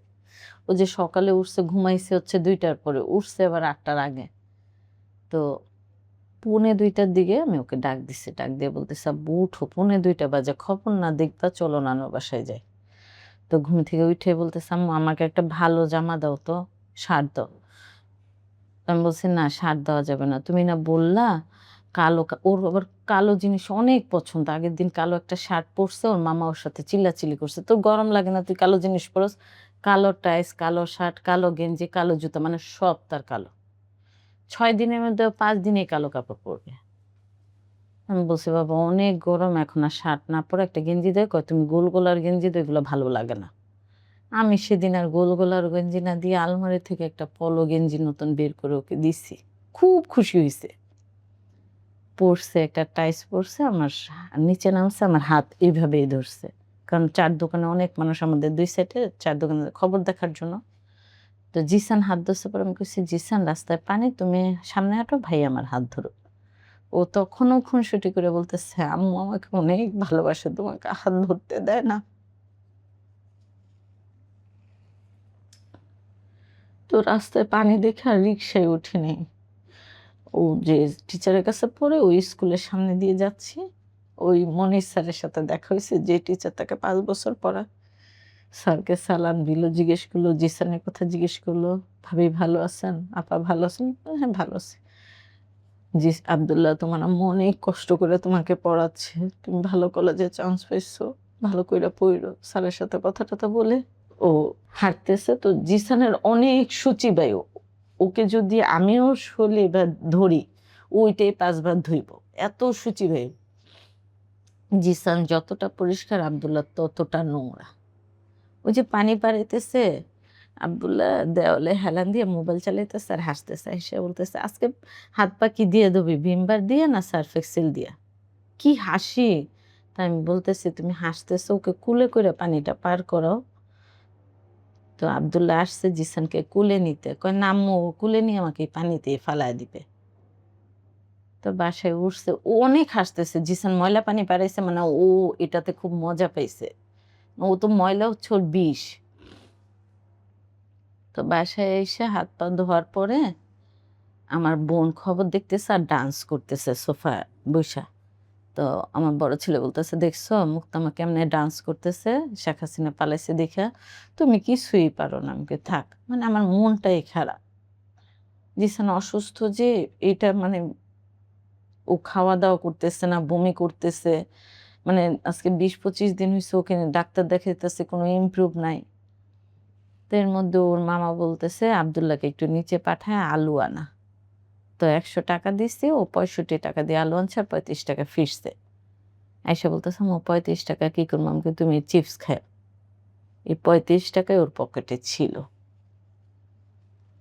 ও যে সকালে উঠছে, ঘুমাইছে হচ্ছে 2টার পরে, উঠছে আবার 8টার আগে। তো 1:45টার দিকে আমি ওকে ডাক দিছি, ডাক দিয়ে বলতেছে আব্বু উঠো, 1:45 বাজে, খবর না দেখবা, চলো নানুর বাসায় যাই। তো ঘুম থেকে উঠে বলতেছে আম্মু আমাকে একটা ভালো জামা দাও তো, শার্ট দাও। তো আমি বলছি না শার্ট দেওয়া যাবে না, তুমি না বললা কালো, ওর আবার কালো জিনিস অনেক পছন্দ। আগের দিন কালো একটা শার্ট পরছে, ওর মামা ওর সাথে চিল্লাচিল্লি করছে, তোর গরম লাগে না তুই কালো জিনিস পরস? কালো টাইস, কালো শার্ট, কালো গেঞ্জি, কালো জুতা, মানে সব তার কালো। 6 দিনের মধ্যে 5 দিনে কালো কাপড় পরবে। আমি বলছি বাবা অনেক গরম, এখন আর শার্ট না পরে একটা গেঞ্জি দেয়। কয় তুমি গোল গলার গেঞ্জি দাও, এগুলো ভালো লাগে না। আমি সেদিন আর গোল গলার গেঞ্জি না দিয়ে আলমারি থেকে একটা পলো গেঞ্জি নতুন বের করে ওকে দিছি। খুব খুশি হয়েছে। পরছে, একটা টাইস পরছে, আমার নিচে নামছে, আমার হাত এইভাবেই ধরছে। কারণ 4 দোকানে অনেক মানুষ, আমাদের 2 সাইডে 4 দোকানে খবর দেখার জন্য। তো জিসান হাত ধরছে, পরে আমি কইছি জিসান রাস্তায় পানি, তুমি সামনে হাঁটো, ভাই আমার হাত ধরো। ও ও তখনও খুনসুটি করে বলতেছে, আম্মু আমাকে অনেক ভালোবাসে, তোমাকে হাত ধরতে দেয় না। তো রাস্তায় পানি দেখে আর রিক্সায় উঠিনি। ও যে টিচারের কাছে পড়ে ওই স্কুলের সামনে দিয়ে যাচ্ছি, ওই মনির স্যারের সাথে দেখা হয়েছে, যে টিচার তাকে 5 বছর পড়া। স্যারকে সালাম দিল, জিজ্ঞেস করলো, জিসানের কথা জিজ্ঞেস করলো, ভাবি ভালো আছেন, আপা ভালো আছেন? হ্যাঁ ভালো আছি। জি আব্দুল্লাহ, তোমার আম্মু অনেক কষ্ট করে তোমাকে পড়াচ্ছে, তুমি ভালো কলেজে চান্স পাইছো, ভালো কইরা পড়ো। স্যারের সাথে কথা টথা বলে ও হাঁটতেছে, তো জিসানের অনেক সূচিবায়ু। ওকে যদি আমিও শলি বা ধরি, ওইটাই 5 বার ধুইব, এত সূচিবায়ু। জিসান যতটা পরিষ্কার, আব্দুল্লাহ ততটা নোংরা। ওই যে পানি পাড়াইতেছে, আব্দুল্লাহ দেওয়ালে হেলান দিয়ে মোবাইল চালাইতেছে আর হাসতেছে, এসে বলতেছে, আজকে হাত পা কি দিয়ে দেবি, ভিমবার দিয়ে না সার্ফ এক্সেল দিয়া? কি হাসি! তাই আমি বলতেছি, তুমি হাসতেছো, ওকে কুলে করে পানিটা পার করো। তো আব্দুল্লাহ আসছে জিসানকে কুলে নিতে, কয় না আম্মু, ও কুলে নিয়ে আমাকে এই পানিতে ফালায় দিবে। তো বাসায় উঠছে, ও অনেক হাসতেছে, জিসান ময়লা পানি পাড়াইছে, মানে ও এটাতে খুব মজা পাইছে। ও তো ময়লা হচ্ছে ওর বিষ। তো বাসায় এসে হাত পা ধোয়ার পরে আমার বোন খবর দেখতেছে আর ডান্স করতেছে সোফা বইসা। তো আমার বড় ছেলে বলতেছে, দেখছো মুক্তামা কেমনে ডান্স করতেছে, শেখ হাসিনা পালাইছে দেখা, তুমি কিছুই পারো না। আমাকে থাক, মানে আমার মনটাই খারাপ। জিসান অসুস্থ যে, এটা মানে ও খাওয়া দাওয়া করতেছে না, বমি করতেছে, মানে আজকে 20-25 দিন হয়েছে ওকে ডাক্তার দেখাইতেছে, কোনো ইমপ্রুভ নাই। তো এর মধ্যে ওর মামা বলতেছে আব্দুল্লাহকে একটু নিচে পাঠায় আলু আনা। তো 100 টাকা দিছি, ও 65 টাকা দিয়ে আলু আনছে আর 35 টাকা ফিরছে। আইসা বলতেছে, আম্মু 35 টাকা কি করবো? আমাকে তুমি চিপস খাও। এই 35 টাকাই ওর পকেটে ছিল।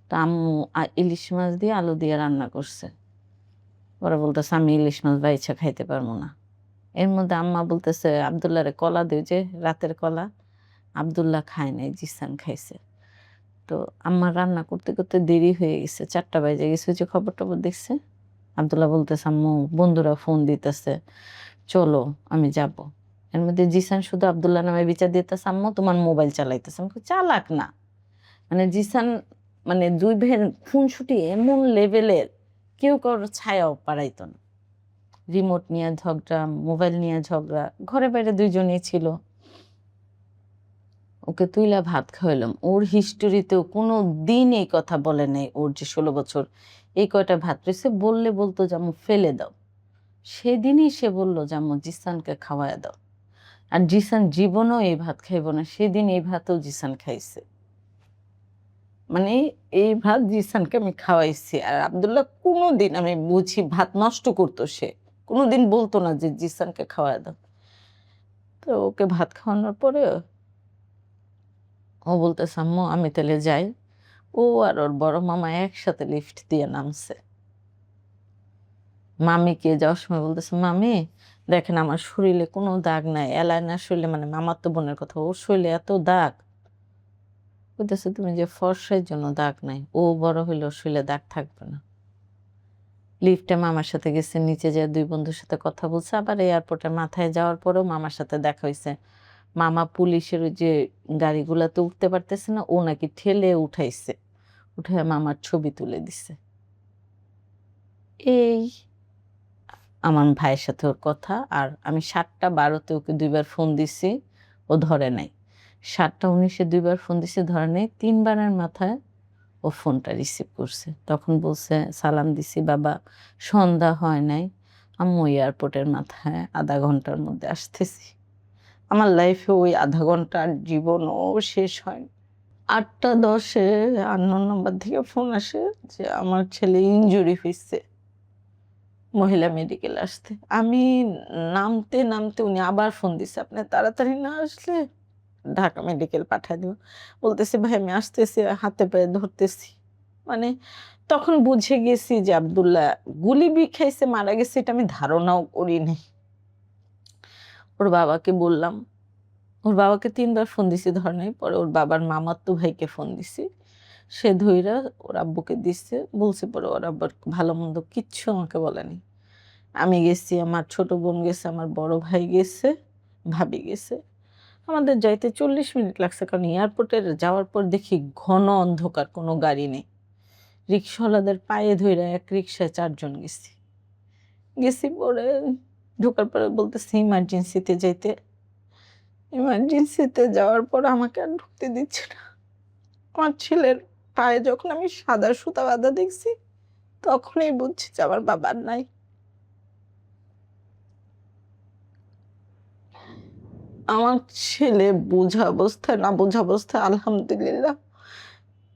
তো আম্মু ইলিশ মাছ দিয়ে আলু দিয়ে রান্না করছে। ওরা বলতেছে, আমি ইলিশ মাছ বাইছা খাইতে পারবো না। এর মধ্যে আম্মা বলতেছে, আব্দুল্লাহরে কলা দিও, যে রাতের কলা। আব্দুল্লাহ খায় নাই, জিসান খাইছে। তো আম্মা রান্না করতে করতে দেরি হয়ে গেছে, 4টা বাজে গেছে, যে খবর টবর দেখছে। আব্দুল্লাহ বলতেছে, আম্মু বন্ধুরা ফোন দিতেছে, চলো আমি যাব। এর মধ্যে জিসান শুধু আব্দুল্লাহ নামে বিচার দিতেছে, আম্মু তোমার মোবাইল চালাইতেছে। আমি কই, চালাক না। মানে জিসান, মানে 2 ভাইয়ের খুনসুটি এমন লেভেলের, কেউ কারোর ছায়াও পাড়াইতো না। রিমোট নিয়ে ঝগড়া, মোবাইল নিয়ে ঝগড়া, ঘরে বাইরে 2 জনেই ছিল। ওকে তুইলা ভাত খাওয়াইলাম। ওর হিস্টোরিতেও কোনো দিন এই কথা বলে নাই, ওর যে 16 বছর এই কয়টা ভাত রয়েছে, বললে বলতো যে আম্মু ফেলে দাও। সেদিনই সে বলল যে আম্মু জিসানকে খাওয়ায় দাও। আর জিসান জীবনেও এই ভাত খাইব না, সেদিন এই ভাতও জিসান খাইছে। মানে এই ভাত জিসানকে আমি খাওয়াইছি। আর আব্দুল্লাহ কোনোদিন, আমি বুঝি ভাত নষ্ট করতো সে, কোনোদিন বলতো না যে জিসানকে খাওয়ায় দাও। তো ওকে ভাত খাওয়ানোর পরে ও বলতেছে, আম্মু আমি তাহলে যাই। ও আর ওর বড় মামা একসাথে লিফট দিয়ে নামছে। মামিকে যাওয়ার সময় বলতেছে, মামি দেখেন আমার শরীরে কোনো দাগ নাই। এলাইনার শরীরে, মানে মামাতো বোনের কথা, ওর শরীরে এত দাগ। বলতেছে, তুমি যে ফর্সার জন্য দাগ নাই, ও বড় হইলে ওর শরীরে দাগ থাকবে না। লিফটে মামার সাথে গেছে, নিচে যেয়ে 2 বন্ধুর সাথে কথা বলছে। আবার এয়ারপোর্টে মাথায় যাওয়ার পরেও মামার সাথে দেখা হয়েছে। মামা পুলিশের ওই যে গাড়িগুলাতে উঠতে পারতেছে না, ও নাকি ঠেলে উঠাইছে, উঠে মামার ছবি তুলে দিছে। এই আমার ভাইয়ের সাথে ওর কথা। আর আমি 7টা 12-তে ওকে 2 বার ফোন দিছি, ও ধরে নাই। 7টা 19-এ 2 বার ফোন দিছি, ধরে নাই। 3 বারের মাথায় ও ফোনটা রিসিভ করছে। তখন বলছে, সালাম দিছি বাবা, সন্ধ্যা হয় নাই, আম্মু এয়ারপোর্টের মাথায় আধা ঘন্টার মধ্যে আসতেছি। আমার লাইফে ওই আধা ঘন্টার জীবনও শেষ হয়নি। 8টা 10-এ আননোন নাম্বার থেকে ফোন আসে যে আমার ছেলে ইনজুরি হয়েছে, মহিলা মেডিকেল আসতে। আমি নামতে নামতে উনি আবার ফোন দিছে, আপনি তাড়াতাড়ি না আসলে ঢাকা মেডিকেল পাঠায় দিব। বলতেছি, ভাই আমি আসতেছি, হাতে পায়ে ধরতেছি। মানে তখন বুঝে গেছি যে আব্দুল্লাহ গুলি খাইছে, মারা গেছে, এটা আমি ধারণাও করি নাই। ওর বাবাকে বললাম, ওর বাবাকে 3 বার ফোন দিছি, ধরে নাই। পরে ওর বাবার মামাতো ভাইকে ফোন দিছি, সে ধইরা ওর আব্বুকে দিচ্ছে, বলছে। পরে ওর আব্বার ভালো মন্দ কিচ্ছু আমাকে বলেনি। আমি গেছি, আমার ছোট বোন গেছে, আমার বড় ভাই গেছে, ভাবি গেছে। আমাদের যাইতে 40 মিনিট লাগছে, কারণ এয়ারপোর্টে যাওয়ার পর দেখি ঘন অন্ধকার, কোনো গাড়ি নেই। রিক্সাওয়ালাদের পায়ে ধইরা এক রিক্সায় 4 জন গেছি। গেছি পরে ঢোকার পরে বলতেছে ইমার্জেন্সিতে যাইতে। ইমার্জেন্সিতে যাওয়ার পর আমাকে আর ঢুকতে দিচ্ছে না। আমার ছেলের পায়ে যখন আমি সাদা সুতা বাঁধা দেখছি, তখনই বুঝছি যে আমার বাবা আর নাই। আমার ছেলে বোঝা অবস্থায়, না বোঝা অবস্থায়, আলহামদুলিল্লাহ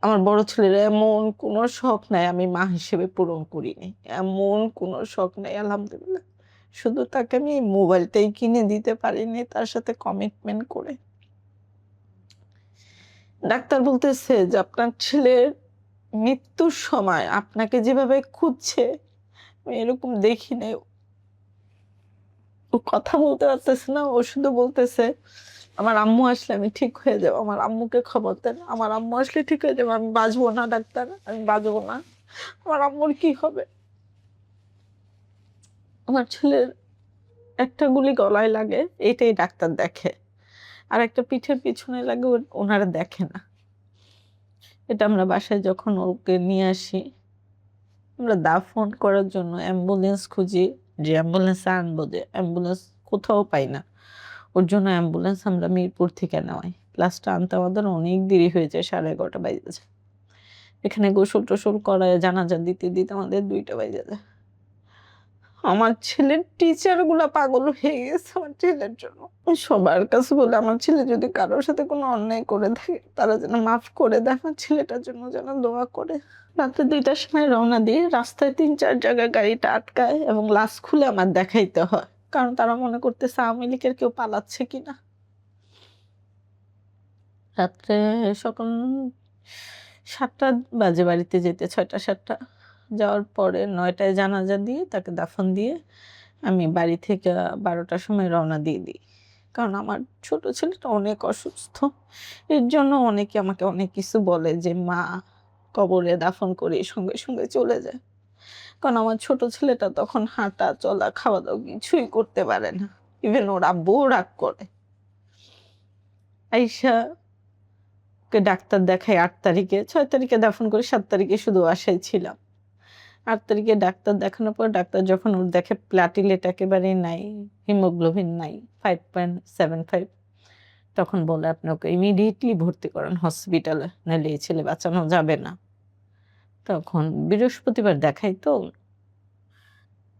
আমার বড় ছেলের এমন কোনো শখ নাই আমি মা হিসেবে পূরণ করিনি। এমন কোনো শখ নাই আলহামদুলিল্লাহ। শুধু তাকে আমি এই মোবাইলটাই কিনে দিতে পারিনি তার সাথে কমিটমেন্ট করে। ডাক্তার বলতেছে যে আপনার ছেলের মৃত্যুর সময় আপনাকে যেভাবে খুঁজছে আমি এরকম দেখি নাই। ও কথা বলতে পারতেছে না, ও শুধু বলতেছে আমার আম্মু আসলে আমি ঠিক হয়ে যাবো, আমার আম্মুকে খবর দেন, আমার আম্মু আসলে ঠিক হয়ে যাবো, আমি বাঁচবো না ডাক্তার, আমি বাঁচবো না, আমার আম্মুর কি হবে। আমার ছেলের একটা গুলি গলায় লাগে, এইটাই ডাক্তার দেখে, আর একটা পিঠের পিছনে লাগে, ওনারা দেখে না। এটা আমরা বাসায় যখন ওকে নিয়ে আসি, আমরা দাফন করার জন্য অ্যাম্বুলেন্স খুঁজি, যে অ্যাম্বুলেন্সে আনবো, যে অ্যাম্বুলেন্স কোথাও পাই না। ওর জন্য অ্যাম্বুলেন্স আমরা মিরপুর থেকে নেওয়াই। লাস্টটা আনতে আমাদের অনেক দেরি হয়ে যায়, 11:30 বেজে যায়। এখানে গোসল টোসল করায় জানাজা দিতে দিতে আমাদের 2টা বেজে যায়। আমার ছেলের টিচার গুলা পাগল হয়ে গেছে আমার ছেলের জন্য। সবার কাছে বলে আমার ছেলে যদি কারোর সাথে কোনো অন্যায় করে থাকে তারা যেন মাফ করে দেয়, আমার ছেলেটার জন্য যেন দোয়া করে। রাতে 2টার সময় রওনা দিয়ে রাস্তায় 3-4 জায়গায় গাড়িটা আটকায় এবং লাশ খুলে আমার দেখাইতে হয়, কারণ তারা মনে করতেছে আওয়ামী লীগের কেউ পালাচ্ছে কিনা। রাত্রে সকাল 7টা বাজে বাড়িতে যেতে, 6টা-7টা। যাওয়ার পরে 9টায় জানাজা দিয়ে তাকে দাফন দিয়ে আমি বাড়ি থেকে 12টার সময় রওনা দিয়ে দিই। কারণ আমার ছোট ছেলেটা অনেক অসুস্থ। এর জন্য অনেকে আমাকে অনেক কিছু বলে যে মা কবরে দাফন করে সঙ্গে সঙ্গে চলে যায়। কারণ আমার ছোট ছেলেটা তখন হাঁটা চলা খাওয়া দাওয়া কিছুই করতে পারে না। ইভেন ওর আব্বুও রাগ করে। আইসা ওকে ডাক্তার দেখাই 8 তারিখে, 6 তারিখে দাফন করে 7 তারিখে শুধু বাসায় ছিলাম। 8 তারিখে ডাক্তার দেখানোর পর ডাক্তার যখন ওর দেখে প্লাটিলেট একেবারেই নাই, হিমোগ্লোবিন নাই, 5.75, তখন বলে আপনি ওকে ইমিডিয়েটলি ভর্তি করেন হসপিটালে, নাহলে এই ছেলে বাঁচানো যাবে না। তখন বৃহস্পতিবার দেখাই তো,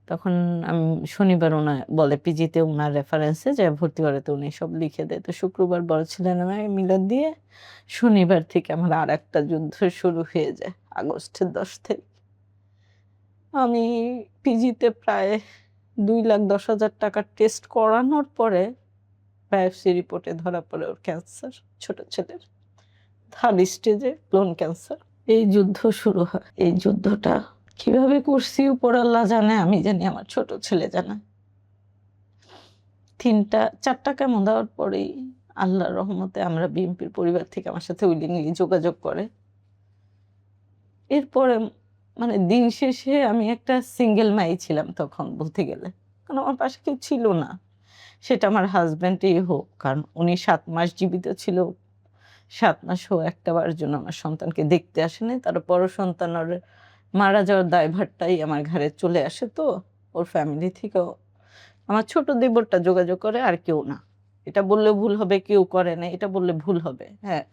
তখন আমি শনিবার বলে পিজিতে ওনার রেফারেন্সে যে ভর্তি করে, তো উনি সব লিখে দেয়। তো শুক্রবার বড় ছেলে নামে মিলাদ দিয়ে শনিবার থেকে আমার আর একটা যুদ্ধ শুরু হয়ে যায় আগস্টের 10 তারিখ। আমি পিজিতে প্রায় 2,10,000 টাকার টেস্ট করানোর পরে বায়োপসি রিপোর্টে ধরা পড়ে ওর ক্যান্সার, ছোট ছেলের 3rd স্টেজে ব্লোন ক্যান্সার। এই যুদ্ধ শুরু হয়। এই যুদ্ধটা কিভাবে করছি উপর আল্লাহ জানে, আমি জানি, আমার ছোট ছেলে জানে। 4টা কেমো দেওয়ার পরেই আল্লাহর রহমতে আমরা বিএনপির পরিবার থেকে আমার সাথে উইলিংলি যোগাযোগ করে। এরপরে মানে দিন শেষে আমি একটা সিঙ্গেল মাই ছিলাম তখন বলতে গেলে, কারণ আমার পাশে কেউ ছিল না। সেটা আমার হাজব্যান্ডই হোক, কারণ উনি 7 মাস জীবিত ছিল। 7 মাসও একটাবার জন্য আমার সন্তানকে দেখতে আসেনি। তার বড় সন্তান ওর মারা যাওয়ার দায়ভারটাই আমার ঘাড়ে চলে আসে। তো ওর ফ্যামিলি থেকেও আমার ছোট দেবরটা যোগাযোগ করে, আর কেউ না। এটা বললে ভুল হবে কেউ করে না, এটা বললে ভুল হবে। হ্যাঁ,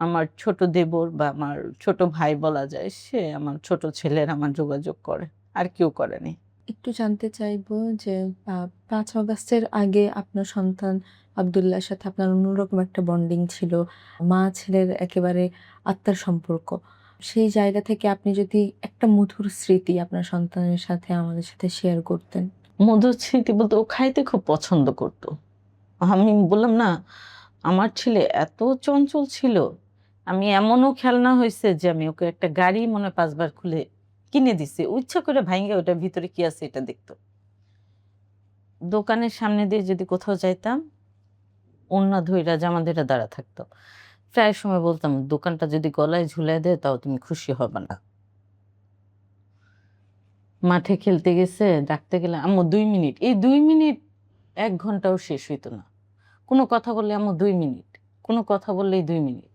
আমার ছোট দেবর বা আমার ছোট ভাই বলা যায়, সে আমার ছোট ছেলের আমার যোগাযোগ করে, আর কেউ করেনি। একটু জানতে চাইবো যে 5 অগাস্টের আগে আপনার সন্তান আব্দুল্লাহর সাথে আপনার অন্যরকম একটা বন্ডিং ছিল। মা ছেলের একেবারে আত্মার সম্পর্ক। সেই জায়গা থেকে আপনি যদি একটা মধুর স্মৃতি আপনার সন্তানের সাথে আমাদের সাথে শেয়ার করতেন। মধুর স্মৃতি বলতে ও খাইতে খুব পছন্দ করতো। আমি বললাম না, আমার ছেলে এত চঞ্চল ছিল, আমি এমনও খেলনা হয়েছে যে আমি ওকে একটা গাড়ি মনে 5 বার খুলে কিনে দিছি। ও ইচ্ছা করে ভাইঙ্গা ওটার ভিতরে কি আছে এটা দেখতো। দোকানের সামনে দিয়ে যদি কোথাও যাইতাম, ওড়না ধইরা জামা ধইরা দাঁড়া থাকতো। প্রায় সময় বলতাম দোকানটা যদি গলায় ঝুলায় দেয় তাও তুমি খুশি হবে না। মাঠে খেলতে গেছে, ডাকতে গেলে আম্মু 2 মিনিট, এই 2 মিনিট 1 ঘন্টাও শেষ হইতো না। কোনো কথা বললে আম্মু 2 মিনিট, কোনো কথা বললেই 2 মিনিট,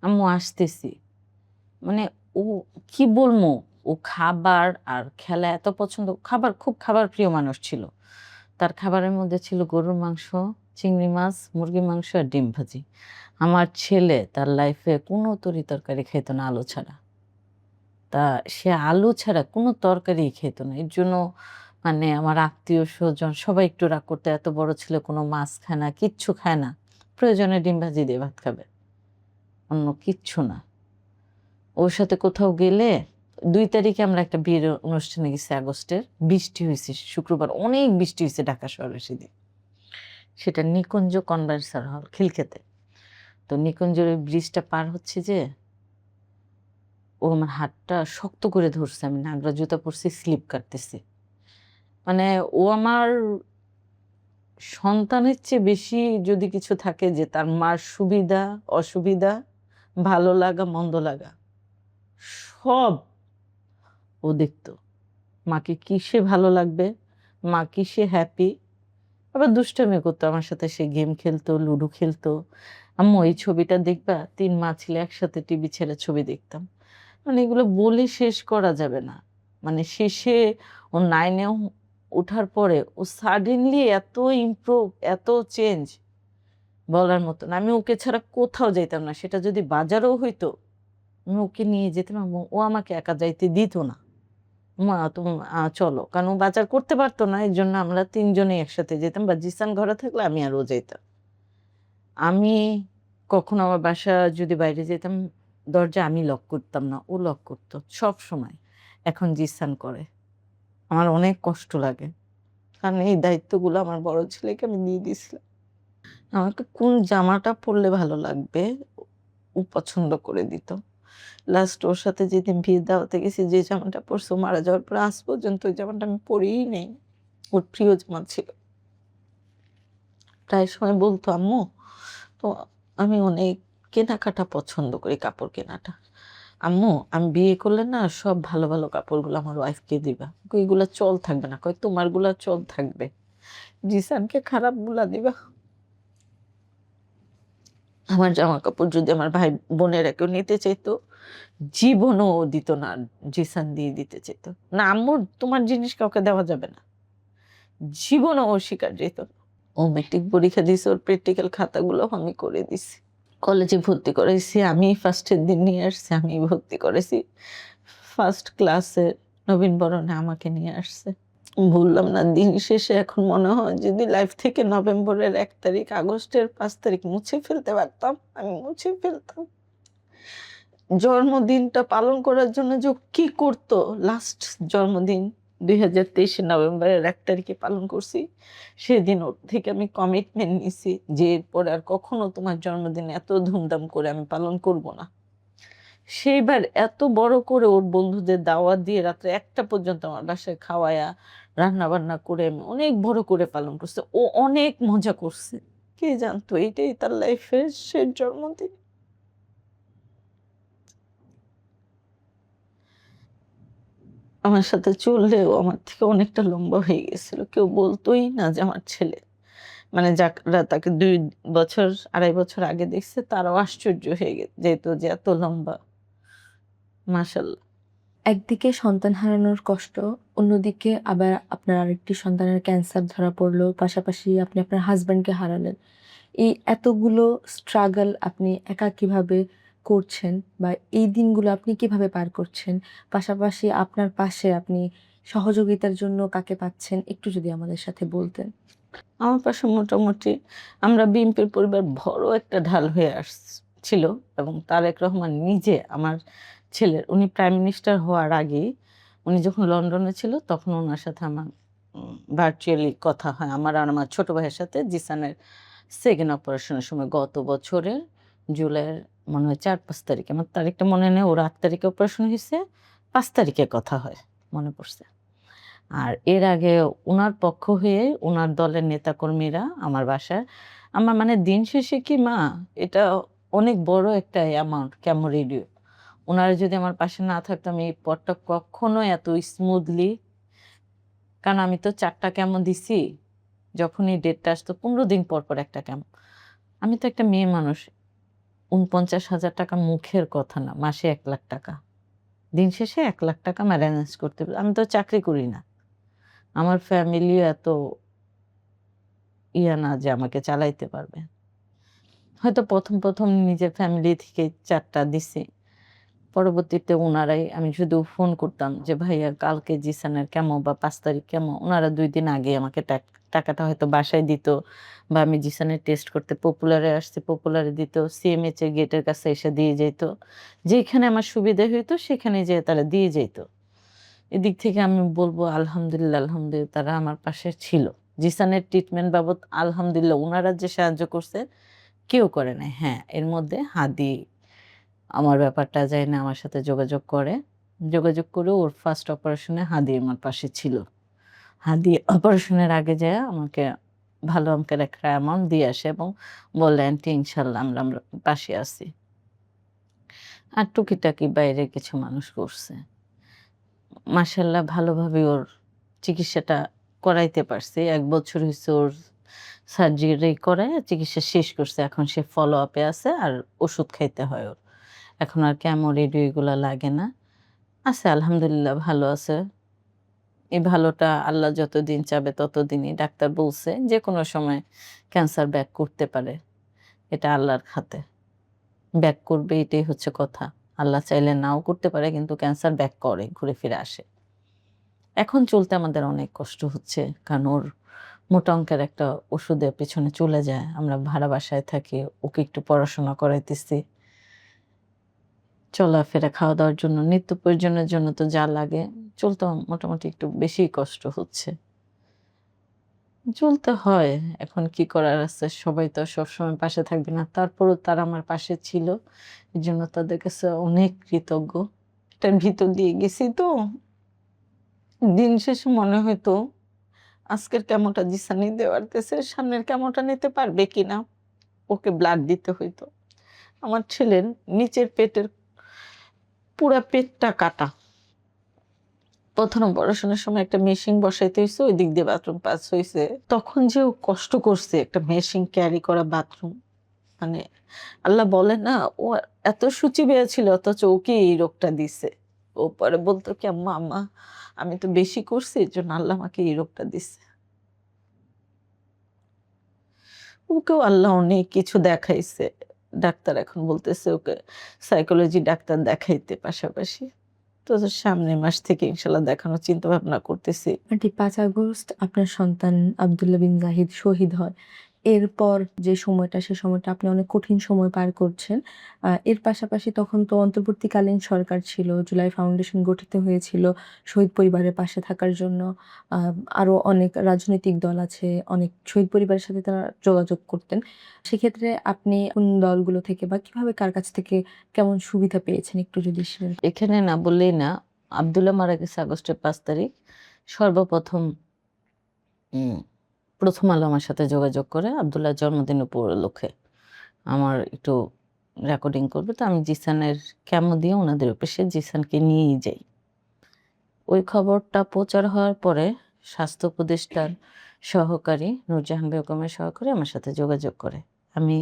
আম্মু আসতেছি। মানে ও কি বলবো, ও খাবার আর খেলা এত পছন্দ, খুব খাবার প্রিয় মানুষ ছিল। তার খাবারের মধ্যে ছিল গরুর মাংস, চিংড়ি মাছ, মুরগি মাংস আর ডিম ভাজি। আমার ছেলে তার লাইফে কোনো তরকারি খাইতো না আলু ছাড়া। তা সে আলু ছাড়া কোনো তরকারিই খেত না। এর জন্য মানে আমার আত্মীয়-স্বজন সবাই একটু রাগ করতো, "এত বড় ছেলে কোনো মাছ খায় না, কিচ্ছু খায় না। প্রয়োজনে ডিম ভাজি দিয়ে ভাত খাবে। অন্য কিচ্ছু না।" ওর সাথে কোথাও গেলে ২ তারিখে আমরা একটা বিয়ের অনুষ্ঠানে গেছি আগস্টের। বৃষ্টি হইছে শুক্রবার, অনেক বৃষ্টি হইছে ঢাকা শহরে সেদিন। সেটা নিকুঞ্জ কনভেনশন হল খিলক্ষেতে। তো নিকুঞ্জের ওই ব্রিজটা পার হচ্ছি যে, ও আমার হাতটা শক্ত করে ধরছে। আমি নাগরা জুতা পরছি, স্লিপ কাটতেছি। মানে ও আমার সন্তানের চেয়ে বেশি যদি কিছু থাকে, যে তার মার সুবিধা, অসুবিধা, ভালো লাগা, মন্দ লাগা সব ও দেখতো। মাকে কিসে ভালো লাগবে, মা কিসে হ্যাপি। আবার দুষ্টামি করতো আমার সাথে, সে গেম খেলতো, লুডো খেলতো। আম্মু এই ছবিটা দেখবা, ৩ মা ছেলে একসাথে টিভি ছেড়ে ছবি দেখতাম। মানে এগুলো বলে শেষ করা যাবে না। মানে শেষে ও 9 এ ওঠার পরে ও সাডেনলি এত ইমপ্রুভ, এত চেঞ্জ, বলার মতো না। আমি ওকে ছাড়া কোথাও যাইতাম না। সেটা যদি বাজারেও হইতো, আমি ওকে নিয়ে যেতাম এবং ও আমাকে একা যাইতে দিত না। "মা তুমি চলো।" কারণ ও বাজার করতে পারতো না। এজন্য আমরা ৩ জনেই একসাথে যেতাম, বা জিসান ঘরে থাকলে আমি আর ও যাইতাম। আমি কখনো আমার বাসা যদি বাইরে যেতাম, দরজা আমি লক করতাম না, ও লক করত সবসময়। এখন জিসান করে। আমার অনেক কষ্ট লাগে। কারণ এই দায়িত্বগুলো আমার বড় ছেলেকে আমি দিয়ে দিয়েছিলাম। আমাকে কোন জামাটা পরলে ভালো লাগবে, ও পছন্দ করে দিত। লাস্ট ওর সাথে যেদিন বিয়ের দাওয়াতে গেছি, যে জামাটা পরছে, ও মারা যাওয়ার পর আজ পর্যন্ত ওই জামাটা আমি পরিই নেই। ওর প্রিয় জামা ছিল। প্রায় সময় বলতো, "আম্মু, তো আমি অনেক কেনাকাটা পছন্দ করি, কাপড় কেনাটা। আম্মু, আমি বিয়ে করলে না সব ভালো, ভালো কাপড়গুলো আমার ওয়াইফকে দিবা। এগুলা চল থাকবে না।" কয়, "তোমারগুলা চল থাকবে। জিসানকে খারাপগুলা দিবা।" আমার জামাকাপড় যদি আমার ভাই বোনেরা কেউ নিতে চাইতো, জীবনও ও দিত না। জিসান দিয়ে দিতে চাইত। "না আম্মু, তোমার জিনিস কাউকে দেওয়া যাবে না।" জীবনও ও স্বীকার যেত না। ও মেট্রিক পরীক্ষা দিছে, ওর প্র্যাকটিক্যাল খাতাগুলো আমি করে দিছি। কলেজে ভর্তি করাইছি আমি, ফার্স্টের দিন নিয়ে আসছি, আমিই ভর্তি করেছি। ফার্স্ট ক্লাসে নবীনবরণে আমাকে নিয়ে আসছে। বললাম না, দিন শেষে এখন মনে হয় যদি লাইফ থেকে নভেম্বরের ১ তারিখ, আগস্টের ৫ তারিখ মুছে ফেলতে পারতাম, আমি মুছে ফেলতাম। জন্মদিনটা পালন করার জন্য যে ও কি করতো, লাস্ট জন্মদিন ২০২৩ নভেম্বরের ১ তারিখে পালন করছি। সেদিন ওর থেকে আমি কমিটমেন্ট নিছি যে এরপর আর কখনো তোমার জন্মদিন এত ধুমধাম করে আমি পালন করব না। সেইবার এত বড় করে ওর বন্ধুদের দাওয়াত দিয়ে রাত্রে ১টা পর্যন্ত আমার বাসায় খাওয়ায়া, রান্না-বান্না করে আমি অনেক বড় করে পালন করছি। ও অনেক মজা করছে। কে জানতো এটাই তার লাইফের শেষ জন্মদিন। আমার সাথে চললেও আমার থেকে অনেকটা লম্বা হয়ে গেছিল। কেউ বলতই না যে আমার ছেলে। মানে যারা তাকে ২ বছর, ২.৫ বছর আগে দেখছে, তারাও আশ্চর্য হয়ে যেত যে এত লম্বা। মাশাআল্লাহ। একদিকে সন্তান হারানোর কষ্ট, অন্যদিকে আবার আপনার আরেকটি সন্তানের ক্যান্সার ধরা পড়লো। পাশাপাশি আপনি আপনার হাসব্যান্ডকে হারালেন। এই এতগুলো স্ট্রাগল আপনি একা কিভাবে করছেন বা এই দিনগুলো আপনি কিভাবে পার করছেন? পাশাপাশি আপনার পাশে আপনি সহযোগিতার জন্য কাকে পাচ্ছেন? একটু যদি আমাদের সাথে বলতেন। আমার পাশে মোটামুটি আমরা বিএনপির পরিবার বড় একটা ঢাল হয়ে ছিল, এবং তারেক রহমান নিজে আমার ছেলের, উনি প্রাইম মিনিস্টার হওয়ার আগেই, উনি যখন লন্ডনে ছিল তখন উনার সাথে আমার ভার্চুয়ালি কথা হয়, আমার আর আমার ছোট ভাইয়ের সাথে জিসানের সেকেন্ড অপারেশনের সময় গত বছরের জুলাইয়ের মনে হয় ৪-৫ তারিখে, আমার তারিখটা মনে নেই। ওর ৮ তারিখে অপারেশন হয়েছে, ৫ তারিখে কথা হয়, মনে পড়ছে। আর এর আগে উনার পক্ষ হয়ে উনার দলের নেতাকর্মীরা আমার বাসায়, আমার মানে দিন শেষে কি মা, এটা অনেক বড় একটা অ্যামাউন্ট কেমো রেডিও। ওনারা যদি আমার পাশে না থাকতো আমি এই পথটা কখনো এত স্মুথলি, কারণ আমি তো 4টা কেমো দিছি, যখনই ডেটটা আসতো 15 দিন পর পর একটা কেমো। আমি তো একটা মেয়ে মানুষ, ৪৯,০০০ টাকা মুখের কথা না, মাসে 1,00,000 টাকা, দিন শেষে 1,00,000 টাকা ম্যানেজ করতে হবে। আমি তো চাকরি করি না, আমার ফ্যামিলিও এত ইয়া না যে আমাকে চালাইতে পারবে। হয়তো প্রথম নিজের ফ্যামিলি থেকে 4টা দিছি। পরবর্তীতে উনারাই, আমি শুধু ফোন করতাম যে, "ভাইয়া কালকে জিসানের কেমো বা ৫ তারিখ কেমো?" উনারা ২ দিন আগে আমাকে টাকাটা হয়তো বাসায় দিত, বা আমি জিসানের টেস্ট করতে পপুলারে আসছি, পপুলারে দিত। সিএমএইচ এর গেটের কাছে এসে দিয়ে যাইত। যেখানে আমার সুবিধা হইতো সেখানে যেয়ে তারা দিয়ে যাইত। এদিক থেকে আমি বলব আলহামদুলিল্লাহ, আলহামদুলিল্লাহ তারা আমার পাশে ছিল। জিসানের ট্রিটমেন্ট বাবদ আলহামদুলিল্লাহ উনারা যে সাহায্য করছে কেউ করে নাই। হ্যাঁ, এর মধ্যে হাদি আমার ব্যাপারটা জাইনা আমার সাথে যোগাযোগ করে। যোগাযোগ করে ওর ফার্স্ট অপারেশনে হাদি আমার পাশে ছিল। হাদি অপারেশনের আগে যায়া আমাকে ভালো অঙ্কের একটা অ্যামাউন্ট দিয়ে আসে এবং বলে, "আন্টি ইনশাআল্লাহ আমরা পাশে আছি।" আর টুকিটাকি বাইরে কিছু মানুষ করছে। মাশাআল্লাহ ভালোভাবে ওর চিকিৎসাটা করাইতে পারছি। ১ বছর হইছে ওর সার্জারি করাইয়া চিকিৎসা শেষ করছে। এখন সে ফলো আপ এ আছে আর ওষুধ খাইতে হয় ওর। এখন আর কেমো, রেডিও এগুলা লাগে না। আছে আলহামদুলিল্লাহ ভালো আছে। এই ভালোটা আল্লাহ যতদিন চাবে ততদিনই। ডাক্তার বলছে যেকোনো সময় ক্যান্সার ব্যাক করতে পারে। এটা আল্লাহর হাতে। ব্যাক করবে এটাই হচ্ছে কথা। আল্লাহ চাইলে নাও করতে পারে কিন্তু ক্যান্সার ব্যাক করে, ঘুরে ফিরে আসে। এখন চলতে আমাদের অনেক কষ্ট হচ্ছে। কারণ ওর মোটা অঙ্কের একটা ওষুধের পেছনে চলে যায়। আমরা ভাড়া বাসায় থাকি। ওকে একটু পড়াশোনা করাইতেছি। চলাফেরা, খাওয়া-দাওয়ার জন্য, নিত্য প্রয়োজনের জন্য তো যা লাগে, চলতে মোটামুটি একটু বেশিই কষ্ট হচ্ছে। চলতে হয়। এখন কি করার আছে? সবাই তো আর সবসময় পাশে থাকবে না। তারপরেও তারা আমার পাশে ছিল। এজন্য তাদের কাছে অনেক কৃতজ্ঞ। এটার ভিতর দিয়ে গেছি তো, দিন শেষে মনে হইতো আজকের কেমোটা জিসানই দিতে পারতেছে, সামনের কেমোটা নিতে পারবে কিনা? ওকে ব্লাড দিতে হইতো। আমার ছেলের নিচের পেটের পুরা পেটটা কাটা। ১ম অপারেশনের সময় একটা মেশিন বসাইতে হইছে, ওই দিক দিয়ে বাথরুম পাস হইছে। তখন যে ও কষ্ট করছে একটা মেশিন ক্যারি করা বাথরুম। মানে আল্লাহ বলে না, ও এত শুচিবেয়া ছিল অথচ ওকে এই রোগটা দিছে। ও পরে বলতো কি, "আম্মা, আম্মা আমি তো বেশি করছি এজন্য আল্লাহ আমাকে এই রোগটা দিছে।" ওকেও আল্লাহ অনেক কিছু দেখাইছে। ডাক্তার এখন বলতেছে ওকে সাইকোলজি ডাক্তার দেখাইতে পাশাপাশি। তো সামনের মাস থেকে ইনশাআল্লাহ দেখানোর চিন্তা ভাবনা করতেছি। আন্টি ৫ আগস্ট আপনার সন্তান আব্দুল্লাহ বিন জাহিদ শহীদ হয়। এরপর যে সময়টা, সে সময়টা আপনি অনেক কঠিন সময় পার করছেন। এর পাশাপাশি তখন তো অন্তর্বর্তীকালীন সরকার ছিল। জুলাই ফাউন্ডেশন গঠিত হয়েছিল শহীদ পরিবারের পাশে থাকার জন্য। আ আরো অনেক রাজনৈতিক দল আছে। অনেক শহীদ পরিবারের সাথে তারা যোগাযোগ করতেন। সেক্ষেত্রে আপনি কোন দলগুলো থেকে বা কিভাবে কার কাছ থেকে কেমন সুবিধা পেয়েছেন একটু যদি শেয়ার। এখানে না বললেই না, আব্দুল্লাহ মারা গেছে আগস্টের ৫ তারিখ। সর্বপ্রথম উম ১ম আলো আমার সাথে যোগাযোগ করে আব্দুল্লাহর জন্মদিন উপলক্ষে আমার একটু রেকর্ডিং করবে। তো আমি জিসানের কেমো দিয়ে উনাদের অফিসে জিসানকে নিয়েই যাই। ওই খবরটা প্রচার হওয়ার পরে স্বাস্থ্য উপদেষ্টার সহকারী নূরজাহান বেগমের সহকারী আমার সাথে যোগাযোগ করে। আমি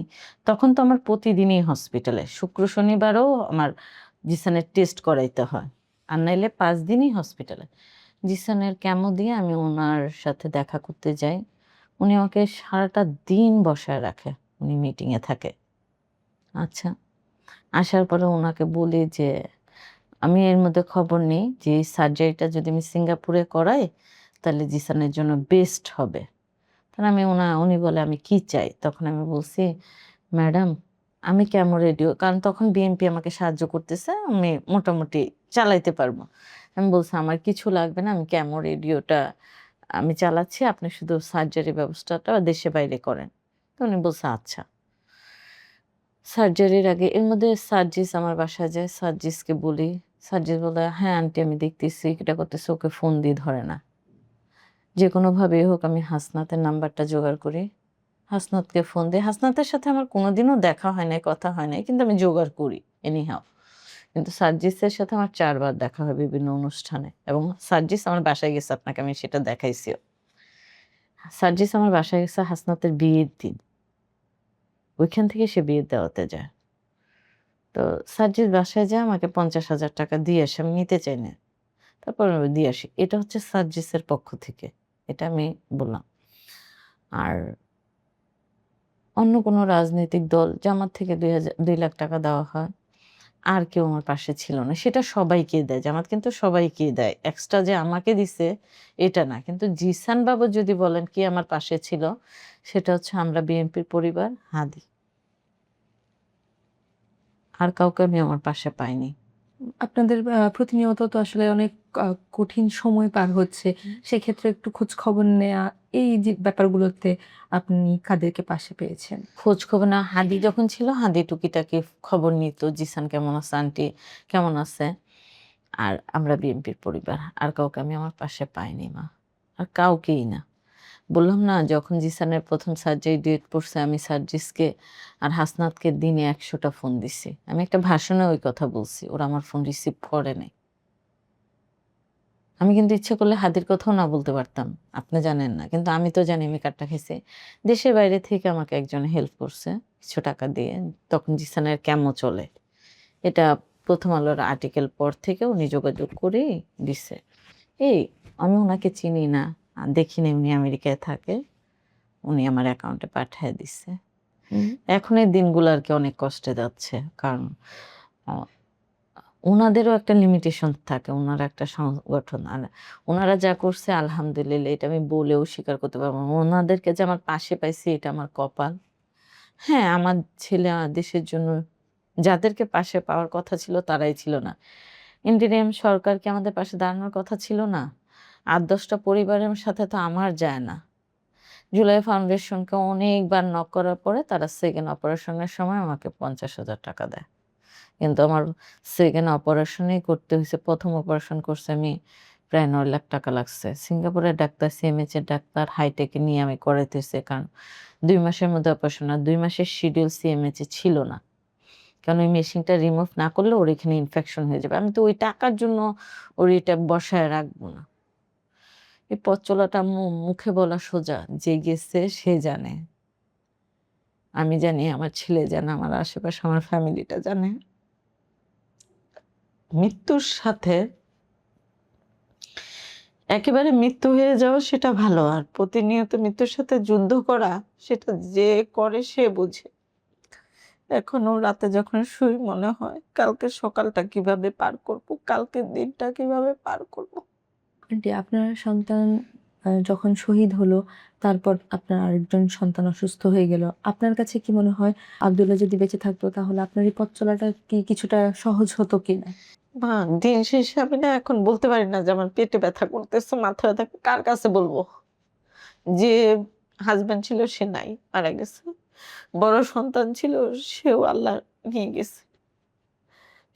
তখন তো আমার প্রতিদিনই হসপিটালে। শুক্র শনিবারও আমার জিসানের টেস্ট করাইতে হয়। আর নাইলে ৫ দিনই হসপিটালে। জিসানের কেমো দিয়ে আমি উনার সাথে দেখা করতে যাই। উনি আমাকে সারাটা দিন বসায় রাখে। উনি মিটিংয়ে থাকে। আচ্ছা। আসার পরে উনাকে বলি যে, আমি এর মধ্যে খবর নেই যে এই সার্জারিটা যদি আমি সিঙ্গাপুরে করাই তাহলে জিসানের জন্য বেস্ট হবে। তখন উনি বলে, "আমি কি চাই?" তখন আমি বলছি, "ম্যাডাম আমি কেমো রেডিও", কারণ তখন বিএনপি আমাকে সাহায্য করতেছে। আমি মোটামুটি চালাইতে পারবো। আমি বলছি, "আমার কিছু লাগবে না। আমি কেমো রেডিওটা আমি চালাচ্ছি। আপনি শুধু সার্জারি ব্যবস্থাটা দেশে বাইরে করেন।" তো উনি বলছে, "আচ্ছা।" সার্জারির আগে এর মধ্যে সার্জিস আমার বাসায় যায়। সার্জিসকে বলি। সার্জিস বলে, "হ্যাঁ আন্টি আমি দেখতেছি, এটা করতেছি।" ওকে ফোন দিয়ে ধরে না। যেকোনোভাবেই হোক আমি হাসনাতের নাম্বারটা জোগাড় করি। হাসনাতকে ফোন দেই। হাসনাতের সাথে আমার কোনোদিনও দেখা হয় নাই, কথা হয় নাই। কিন্তু আমি জোগাড় করি এনিহাউ। কিন্তু সার্জিসের সাথে আমার 4 বার দেখা হয় বিভিন্ন অনুষ্ঠানে, এবং সার্জিস আমার বাসায় গেছে, আপনাকে আমি সেটা দেখাইছিও। সার্জিস আমার বাসায় গেছে হাসনাতের বিয়ের দিন। ওইখান থেকে সে বিয়ের দাওয়াতে যায়। তো সার্জিস বাসায় যেয়ে আমাকে 50,000 টাকা দিয়ে আসে। আমি নিতে চাই না। তারপর আমি দিয়ে আসি। এটা হচ্ছে সার্জিসের পক্ষ থেকে। এটা আমি বললাম। আর অন্য কোনো রাজনৈতিক দল, জামাত থেকে 2 লাখ টাকা দেওয়া হয়। আর কেউ আমার পাশে ছিল না। সেটা সবাইকেই দেয়। জামাত কিন্তু সবাইকেই দেয়। এক্সট্রা যে আমাকে দিছে এটা না। কিন্তু জিসান বাবু যদি বলেন কে আমার পাশে ছিল, সেটা হচ্ছে আমরা বিএনপির পরিবার, হাদি। আর কাউকে আমি আমার পাশে পাইনি। আপনাদের প্রতিনিয়ত তো আসলে অনেক আ কঠিন সময় পার হচ্ছে। সেক্ষেত্রে একটু খোঁজ খবর নেয়া, এই যে ব্যাপারগুলোতে আপনি কাদেরকে পাশে পেয়েছেন? খোঁজ খবর না, হাদি যখন ছিল হাদি টুকিটাকি খবর নিত। জিসান কেমন আছে, আন্টি কেমন আছে? আর আমরা বিএনপির পরিবার। আর কাউকে আমি আমার পাশে পাইনি মা। আর কাউকেই না। বললাম না, যখন জিসানের ১ম সার্জারি ডেট পড়ছে, আমি সার্জিসকে আর হাসনাতকে দিনে ১০০ টা ফোন দিছি। আমি একটা ভাষণে ওই কথা বলছি। ওরা আমার ফোন রিসিভ করে নাই। আমি কিন্তু ইচ্ছে করলে হাদির কথাও না বলতে পারতাম। আপনি জানেন না। কিন্তু আমি তো জানি আমি কাটটা খাইছি। দেশের বাইরে থেকে আমাকে একজন হেল্প করছে কিছু টাকা দিয়ে। তখন জিসানের কেমো চলে। এটা 'প্রথম আলোর' আর্টিকেল পর থেকে উনি যোগাযোগ করেই দিছে। এই আমি উনাকে চিনি না। দেখিনি উনি আমেরিকায় থাকে। উনি আমার অ্যাকাউন্টে পাঠায় দিছে। হুম। এখন এই দিনগুলো আরকি অনেক কষ্টে যাচ্ছে। কারণ আ উনাদেরও একটা লিমিটেশন থাকে। উনারা একটা সংগঠন। আর উনারা যা করছে আলহামদুলিল্লাহ, এটা আমি বলেও স্বীকার করতে পারব না। উনাদেরকে যে আমার পাশে পাইছি এটা আমার কপাল। হ্যাঁ, আমার ছেলে দেশের জন্য যাদেরকে পাশে পাওয়ার কথা ছিল তারাই ছিল না। ইন্টারিম সরকার কি আমাদের পাশে দাঁড়ানোর কথা ছিল না? ৮-১০ টা পরিবারের সাথে তো আমার যায় না। জুলাই ফাউন্ডেশনকে অনেকবার নক করার পরে তারা সেকেন্ড অপারেশনের সময় আমাকে ৫০,০০০ টাকা দেয়। কিন্তু আমার সেকেন্ড অপারেশনই করতে হইছে। ১ম অপারেশন করছি আমি, প্রায় ৯ লাখ টাকা লাগছে। সিঙ্গাপুরের ডাক্তার, সিএমএইচ এর ডাক্তার, হাইটেকে নিয়ে আমি করাইতেছি। কারণ ২ মাসের মধ্যে অপারেশন, আর ২ মাসের শিডিউল সিএমএইচ এ ছিল না। কারণ ওই মেশিনটা রিমুভ না করলে ওর এখানে ইনফেকশন হয়ে যাবে। আমি তো ওই টাকার জন্য ওর এটা বসায় রাখবো না। এই পথ চলাটা মুখে বলা সোজা। যে গেছে সে জানে। আমি জানি, আমার ছেলে জানে, আমার আশেপাশে আমার ফ্যামিলিটা জানে। মৃত্যুর সাথে একেবারে মৃত্যু হয়ে যাওয়া সেটা ভালো। আর প্রতিনিয়ত মৃত্যুর সাথে যুদ্ধ করা সেটা যে করে সে বুঝে। এখনো রাতে যখন শুই মনে হয় কালকে সকালটা কিভাবে পার করব, কালকের দিনটা কিভাবে পার করব। আন্টি, আপনার সন্তান যখন শহীদ হলো, তারপর আপনার আরেকজন সন্তান অসুস্থ হয়ে গেল। আপনার কাছে কি মনে হয় আব্দুল্লাহ যদি বেঁচে থাকতো তাহলে আপনার এই পথ চলাটা কি কিছুটা সহজ হতো কিনা? মা, দিন শেষে আমি না এখন বলতে পারি না যে আমার পেটে ব্যথা করতেছে, মাথা ব্যথা, কার কাছে বলবো? যে হাসব্যান্ড ছিল সে নাই, মারা গেছে। বড় সন্তান ছিল, সেও আল্লাহ নিয়ে গেছে।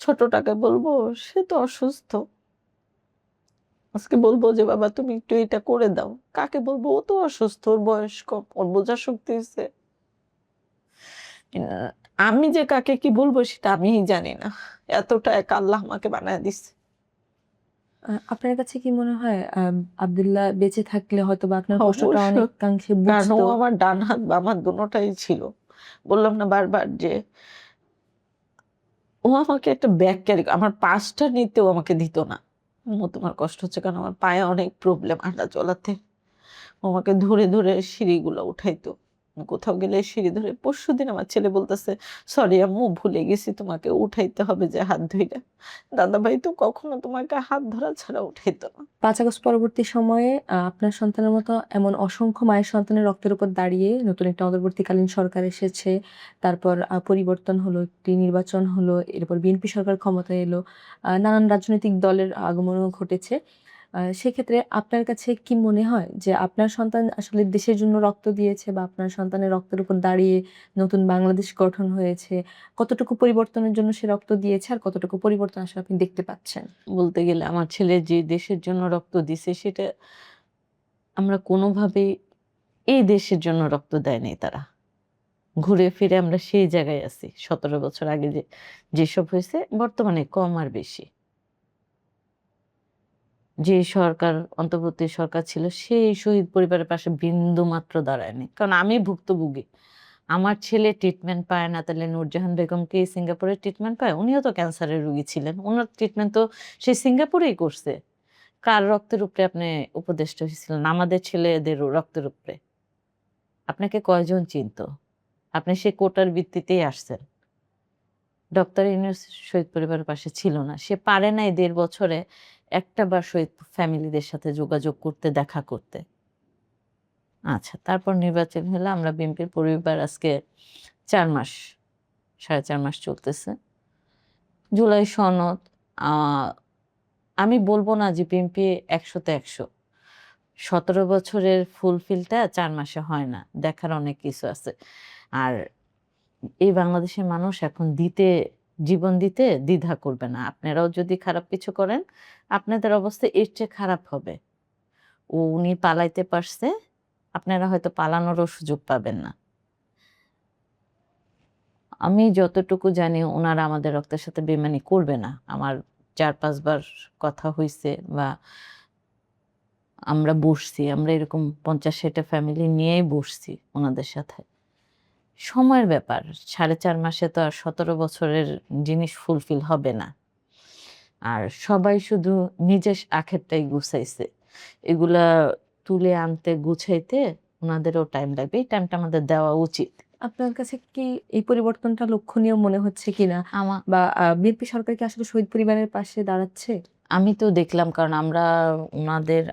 ছোটটাকে বলবো, সে তো অসুস্থ। আজকে বলবো যে বাবা তুমি একটু এটা করে দাও। কাকে বলবো? ও তো অসুস্থ, ওর বয়স কম, ওর বোঝার শক্তি আছে। আ আমি যে কাকে কি বলবো সেটা আমিই জানি না। এতটা একা আল্লাহ আমাকে বানায় দিছে। আপনার কাছে কি মনে হয় আব্দুল্লাহ বেঁচে থাকলে হয়তোবা আপনার কষ্টটা অবশ্য, অনেকাংশে কারণ ও বুঝতো? আমার ডান হাত বাম হাত দোনোটাই ছিল। বললাম না বারবার যে ও আমাকে একটা ব্যাগ ক্যারি, আমার পার্সটা নিতেও আমাকে দিত না। আম্মু তোমার কষ্ট হচ্ছে কারণ আমার পায়ে অনেক প্রবলেম হাঁটা চলাতে। ও আমাকে ধরে, ধরে সিঁড়িগুলো উঠাইতো। কোথাও গেলে সিঁড়ি ধরে, পরশুদিন আমার ছেলে বলতেছে, "সরি আম্মু, ভুলে গেছি তোমাকে উঠাইতে হবে যে হাত ধইরা।" দাদাভাই তো কখনো তোমাকে হাত ধরা ছাড়া উঠাইতো না। ৫ আগস্ট পরবর্তী সময়ে আপনার সন্তানের মতো এমন অসংখ্য মায়ের সন্তানের রক্তের উপর দাঁড়িয়ে নতুন একটা অন্তর্বর্তীকালীন সরকার এসেছে। তারপর পরিবর্তন হলো, একটি নির্বাচন হলো, এরপর বিএনপি সরকার ক্ষমতায় এলো। নানান রাজনৈতিক দলের আগমনও ঘটেছে। সেক্ষেত্রে আপনার কাছে কি মনে হয় যে আপনার সন্তান আসলে দেশের জন্য রক্ত দিয়েছে বা আপনার সন্তানের রক্তের উপর দাঁড়িয়ে নতুন বাংলাদেশ গঠন হয়েছে? কতটুকু পরিবর্তনের জন্য সে রক্ত দিয়েছে আর কতটুকু পরিবর্তন আসলে আপনি দেখতে পাচ্ছেন? বলতে গেলে আমার ছেলে যে দেশের জন্য রক্ত দিছে সেটা আমরা কোনোভাবেই, এই দেশের জন্য রক্ত দেয় নাই তারা। ঘুরে ফিরে আমরা সেই জায়গায় আছি। ১৭ বছর আগে যেসব হয়েছে বর্তমানে কম আর বেশি। যে সরকার অন্তর্বর্তী সরকার ছিল সেই শহীদ পরিবারের পাশে বিন্দুমাত্র দাঁড়ায়নি। কারণ আমি ভুক্তভোগী। আমার ছেলে ট্রিটমেন্ট পায় না, তাহলে নূরজাহান বেগম কি সিঙ্গাপুরে ট্রিটমেন্ট পায়? উনিও তো ক্যান্সারের রোগী ছিলেন। উনার ট্রিটমেন্ট তো সে সিঙ্গাপুরেই করছে। কার রক্তের উপরে আপনি উপদেষ্টা হয়েছিলেন? আমাদের ছেলেদের রক্তের উপরে। আপনাকে কয়জন চিনতো? আপনি সেই কোটার ভিত্তিতেই আসছেন। ডক্টর ইউনূস শহীদ পরিবারের পাশে ছিল না। সে পারে নাই ১.৫ বছরে একটাবার শহীদ ফ্যামিলিদের সাথে যোগাযোগ করতে, দেখা করতে। আচ্ছা, তারপর নির্বাচন হলো। আমরা বিএনপির পরিবার আজকে ৪ মাস, ৪.৫ মাস চলতেছে। জুলাই সনদ আ আমি বলব না যে বিএনপি ১০০ তে ১০০। ১৭ বছরের ফুলফিলটা ৪ মাসে হয় না। দেখার অনেক কিছু আছে। আর এই বাংলাদেশের মানুষ এখন জীবন দিতে দ্বিধা করবে না। আপনারাও যদি খারাপ কিছু করেন, আপনাদের অবস্থা এর চেয়ে খারাপ হবে। উনি পালাইতে পারছে, আপনারা হয়তো পালানোরও সুযোগ পাবেন না। আমি যতটুকু জানি উনারা আমাদের রক্তের সাথে বেইমানি করবে না। আমার ৪-৫ বার কথা হইছে বা আমরা বসছি। আমরা এরকম ৫০-৬০ টা ফ্যামিলি নিয়েই বসছি উনাদের সাথে। সময়ের ব্যাপার। ৪.৫ মাসে তো আর ১৭ বছরের জিনিস ফুলফিল হবে না। আর সবাই শুধু নিজের আখেরটাই গুছাইছে। এগুলা তুলে আনতে গুছাইতে উনাদেরও টাইম লাগবে। এই টাইমটা আমাদের দেওয়া উচিত। আপনার কাছে কি এই পরিবর্তনটা লক্ষণীয় মনে হচ্ছে কিনা? আমা বা বিএনপি সরকার কি আসলে শহীদ পরিবারের পাশে দাঁড়াচ্ছে? আমি তো দেখলাম, কারণ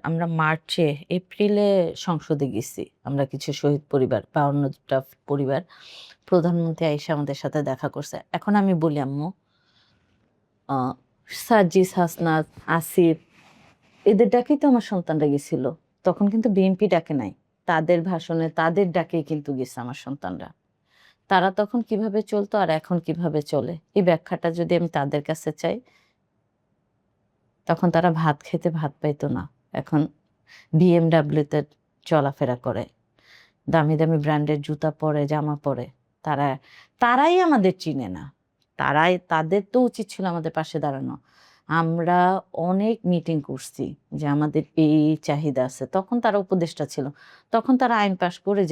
আমরা মার্চে, এপ্রিলে সংসদে গেছি। আমরা কিছু শহীদ পরিবার ৫২ টা পরিবার। প্রধানমন্ত্রী আইসা আমাদের সাথে দেখা করছে। এখন আমি বলি আম্মু, আ সার্জিস, হাসনাত, আসিফ এদের ডাকেই তো আমার সন্তানরা গেছিল। তখন কিন্তু বিএনপি ডাকে নাই। তাদের ভাষণে তাদের ডাকেই কিন্তু গেছে আমার সন্তানরা। তারা তখন কিভাবে চলতো আর এখন কিভাবে চলে, এই ব্যাখ্যাটা যদি আমি তাদের কাছে চাই, তখন তারা ভাত খেতে ভাত পাইতো না। এখন BMW তে চলাফেরা করে। দামি, দামি ব্র্যান্ডের জুতা পরে, জামা পরে। তারা তারাই আমাদের চিনে না। তাদের তো উচিত ছিল আমাদের পাশে দাঁড়ানো। আমরা অনেক মিটিং করছি যে আমাদের এই চাহিদা আছে। তখন তারা উপদেষ্টা ছিল। তখন তারা আইন পাস করে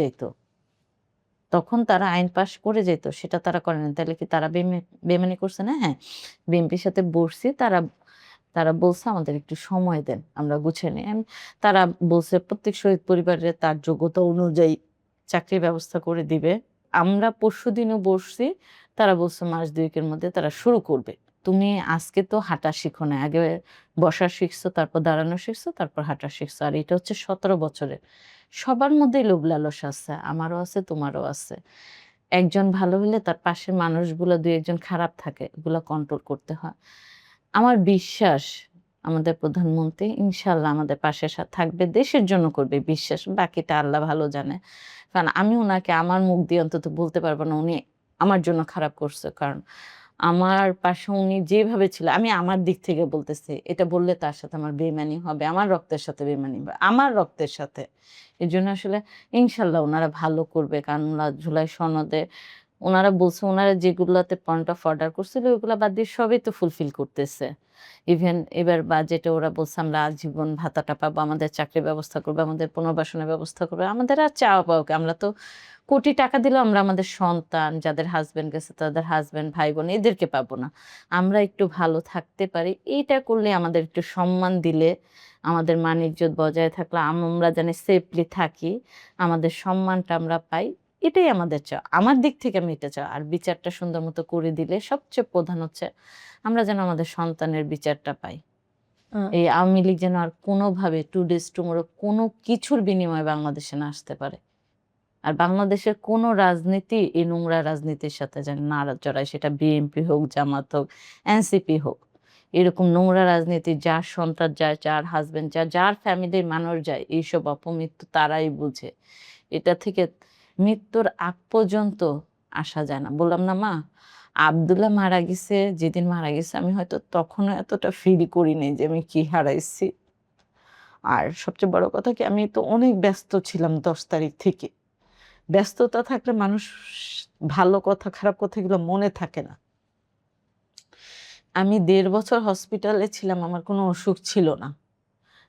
যাইত। সেটা তারা করে নাই। তাহলে কি তারা বেইমানি করছে না? হ্যাঁ। বিএনপির সাথে বসছি। তারা তারা বলছে আমাদের একটু সময় দেন, আমরা গুছিয়ে নিই। তারা বলছে প্রত্যেক শহীদ পরিবারের তার যোগ্যতা অনুযায়ী চাকরির ব্যবস্থা করে দিবে। আমরা পরশুদিনও বসছি। তারা বলছে মাস ২ এর মধ্যে তারা শুরু করবে। তুমি আজকে তো হাঁটা শিখো নাই। আগে বসা শিখছো, তারপর দাঁড়ানো শিখছো, তারপর হাঁটা শিখছো। আর এটা হচ্ছে ১৭ বছরের। সবার মধ্যেই লোভ লালসা আছে। আমারও আছে, তোমারও আছে। একজন ভালো হইলে তার পাশের মানুষগুলা ২-১ জন খারাপ থাকে। এগুলা কন্ট্রোল করতে হয়। আমার বিশ্বাস আমাদের প্রধানমন্ত্রী ইনশাআল্লাহ আমাদের পাশে থাকবে। দেশের জন্য করবে বিশ্বাস। বাকিটা আল্লাহ ভালো জানে। কারণ আমি উনাকে আমার মুখ দিয়ে অন্তত বলতে পারব না উনি আমার জন্য খারাপ করছে। কারণ আমার পাশে উনি যেভাবে ছিল, আমি আমার দিক থেকে বলতেছি। এটা বললে তার সাথে আমার বেইমানি হবে। আমার রক্তের সাথে বেইমানি হবে। আমার রক্তের সাথে। এজন্য আসলে ইনশাআল্লাহ উনারা ভালো করবে। কারণ জুলাই সনদে উনারা বলছে উনারা যেগুলাতে পয়েন্ট অফ অর্ডার করছিল ওগুলা বাদ দিয়ে সবই তো ফুলফিল করতেছে। ইভেন এবার বাজেটে ওরা বলছে আমরা আজীবন ভাতাটা পাবো, আমাদের চাকরির ব্যবস্থা করবে, আমাদের পুনর্বাসনের ব্যবস্থা করবে। আমাদের আর চাওয়া পাওয়া কি? আমরা তো কোটি টাকা দিলেও আমরা আমাদের সন্তান, যাদের হাসব্যান্ড গেছে তাদের হাসব্যান্ড, ভাই-বোন এদেরকে পাবো না। আমরা একটু ভালো থাকতে পারি। এইটা করলে আমাদের একটু সম্মান দিলে, আমাদের মান-ইজ্জত বজায় থাকলে আমরা যেন সেফলি থাকি, আমাদের সম্মানটা আমরা পাই। এটাই আমাদের চাওয়া। আমার দিক থেকে আমি এটা চাওয়া। আর বিচারটা সুন্দর মতো করে দিলে সবচেয়ে প্রধান হচ্ছে আমরা যেন আমাদের সন্তানের বিচারটা পাই। আ এই আওয়ামী লীগ যেন আর কোনোভাবে টুডেজ টুমরো কোনো কিছুর বিনিময়ে বাংলাদেশে না আসতে পারে। আর বাংলাদেশের কোনো রাজনীতি এই নোংরা রাজনীতির সাথে যেন না জড়ায়, সেটা বিএনপি হোক, জামাত হোক, এনসিপি হোক। এরকম নোংরা রাজনীতি যার সন্তান যায়, যার হাসব্যান্ড যায়, যার ফ্যামিলির মানুষ যায়, এইসব অপমৃত্যু তারাই বুঝে। এটা থেকে মৃত্যুর আগ পর্যন্ত আসা যায় না। বললাম না মা, আব্দুল্লাহ মারা গেছে, যেদিন মারা গেছে আমি হয়তো তখনও এতটা ফিল করি নাই যে আমি কি হারাইছি। আর সবচেয়ে বড় কথা কি, আমি তো অনেক ব্যস্ত ছিলাম ১০ তারিখ থেকে। ব্যস্ততা থাকলে মানুষ ভালো কথা খারাপ কথা এগুলো মনে থাকে না। আমি ১.৫ বছর হসপিটালে ছিলাম, আমার কোনো অসুখ ছিল না।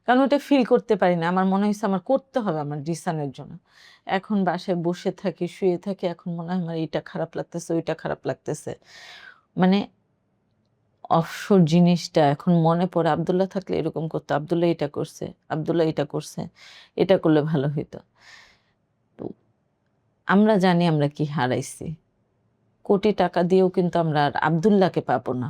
কারণ ওটা ফিল করতে পারি না। আমার মনে হইছে আমার করতে হবে আমার জিসানের জন্য। এখন বাসায় বসে থাকি, শুয়ে থাকি, এখন মনে হয় আমার এইটা খারাপ লাগতেছে, ওইটা খারাপ লাগতেছে। মানে অবসর জিনিসটা এখন মনে পড়ে, আব্দুল্লাহ থাকলে এরকম করতো, আব্দুল্লাহ এটা করছে, আব্দুল্লাহ এটা করছে, এটা করলে ভালো হইতো। তো আমরা জানি আমরা কি হারাইছি। কোটি টাকা দিয়েও কিন্তু আমরা আর আব্দুল্লাহকে পাবো না।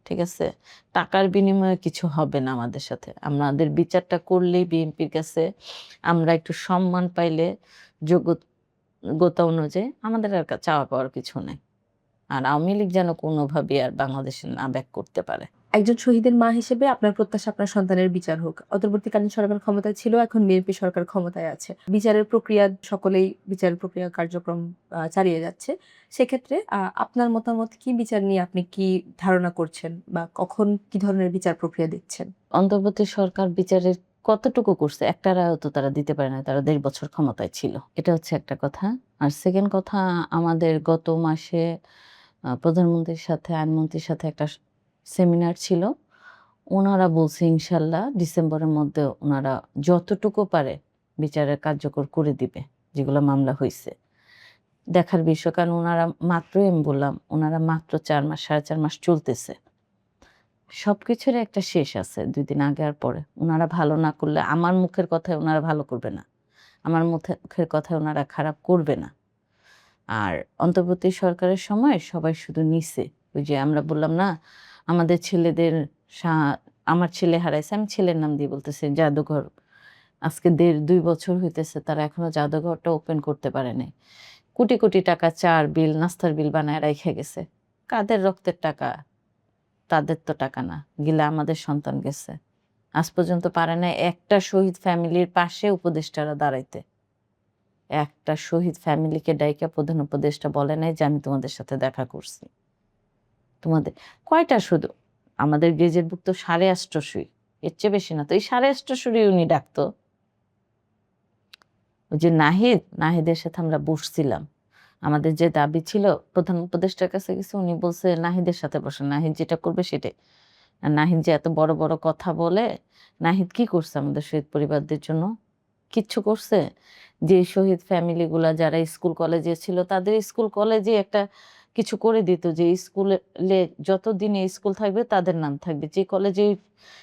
ঠিক আছে? টাকার বিনিময়ে কিছু হবে না আমাদের সাথে। আমাদের বিচারটা করলেই বিএনপির কাছে আমরা একটু সম্মান পাইলে যোগ্যতা অনুযায়ী আমাদের আর চাওয়া পাওয়ার কিছু নাই। আর আওয়ামী লীগ যেন কোনোভাবেই আর বাংলাদেশে না ব্যাক করতে পারে। একজন শহীদের মা হিসেবে আপনার প্রত্যাশা আপনার সন্তানের বিচার হোক। অন্তর্বর্তীকালীন সরকার ক্ষমতায় ছিল, এখন বিএনপি সরকার ক্ষমতায় আছে। বিচারের প্রক্রিয়া সকলেই বিচারের প্রক্রিয়া কার্যক্রম চালিয়ে যাচ্ছে। সেক্ষেত্রে আপনার মতামত কি? বিচার নিয়ে আপনি কি ধারণা করছেন বা কখন কি ধরনের বিচার প্রক্রিয়া দেখছেন? অন্তর্বর্তী সরকার বিচারের কতটুকু করছে? একটা রায়ও তো তারা দিতে পারে না। তারা ১.৫ বছর ক্ষমতায় ছিল। এটা হচ্ছে একটা কথা। আর সেকেন্ড কথা, আমাদের গত মাসে প্রধানমন্ত্রীর সাথে আইনমন্ত্রীর সাথে একটা সেমিনার ছিল। উনারা বলছে ইনশাল্লাহ ডিসেম্বরের মধ্যে উনারা যতটুকু পারে বিচারের কার্যকর করে দিবে, যেগুলো মামলা হইছে। দেখার বিষয়, কারণ উনারা মাত্রই আমি বললাম, উনারা মাত্র ৪ মাস ৪.৫ মাস চলতেছে। সবকিছুরই একটা শেষ আছে ২ দিন আগে আর পরে। উনারা ভালো না করলে আমার মুখের কথায় উনারা ভালো করবে না। আমার মুখের কথায় উনারা খারাপ করবে না। আর অন্তর্বর্তী সরকারের সময় সবাই শুধু নিছে। ওই যে আমরা বললাম না, আমাদের ছেলেদের সা আমার ছেলে হারাইছে। আমি ছেলের নাম দিয়ে বলতেছি জাদুঘর। আজকে ১.৫-২ বছর হইতেছে তারা এখনো জাদুঘরটা ওপেন করতে পারে নাই। কোটি, কোটি টাকা চার বিল, নাস্তার বিল বানায় রাইখা গেছে। কাদের রক্তের টাকা? তাদের তো টাকা না। গিলা আমাদের সন্তান গেছে। আজ পর্যন্ত পারে নাই একটা শহীদ ফ্যামিলির পাশে উপদেষ্টারা দাঁড়াইতে। একটা শহীদ ফ্যামিলিকে ডাইকা প্রধান উপদেষ্টা বলে নাই যে আমি তোমাদের সাথে দেখা করছি। তোমাদের কয়টা শুধু? আমাদের গেজেটভুক্ত ৮৮০০। এর চেয়ে বেশি না তো। এই ৮৮০০ উনি ডাকতো। ওই যে নাহিদের সাথে আমরা বসছিলাম। আমাদের যে দাবি ছিল প্রধান উপদেষ্টার কাছে গেছে, উনি বলছে নাহিদের সাথে বসেন। নাহিদ যেটা করবে সেটাই। আর নাহিদ যে এত বড়, বড় কথা বলে, নাহিদ কি করছে আমাদের শহীদ পরিবারদের জন্য? কিচ্ছু করছে? যে শহীদ ফ্যামিলি গুলা যারা স্কুল কলেজে ছিল তাদের স্কুল কলেজে একটা কিছু করে দিত যে স্কুলে যতদিন এই স্কুল থাকবে তাদের নাম থাকবে। যে কলেজে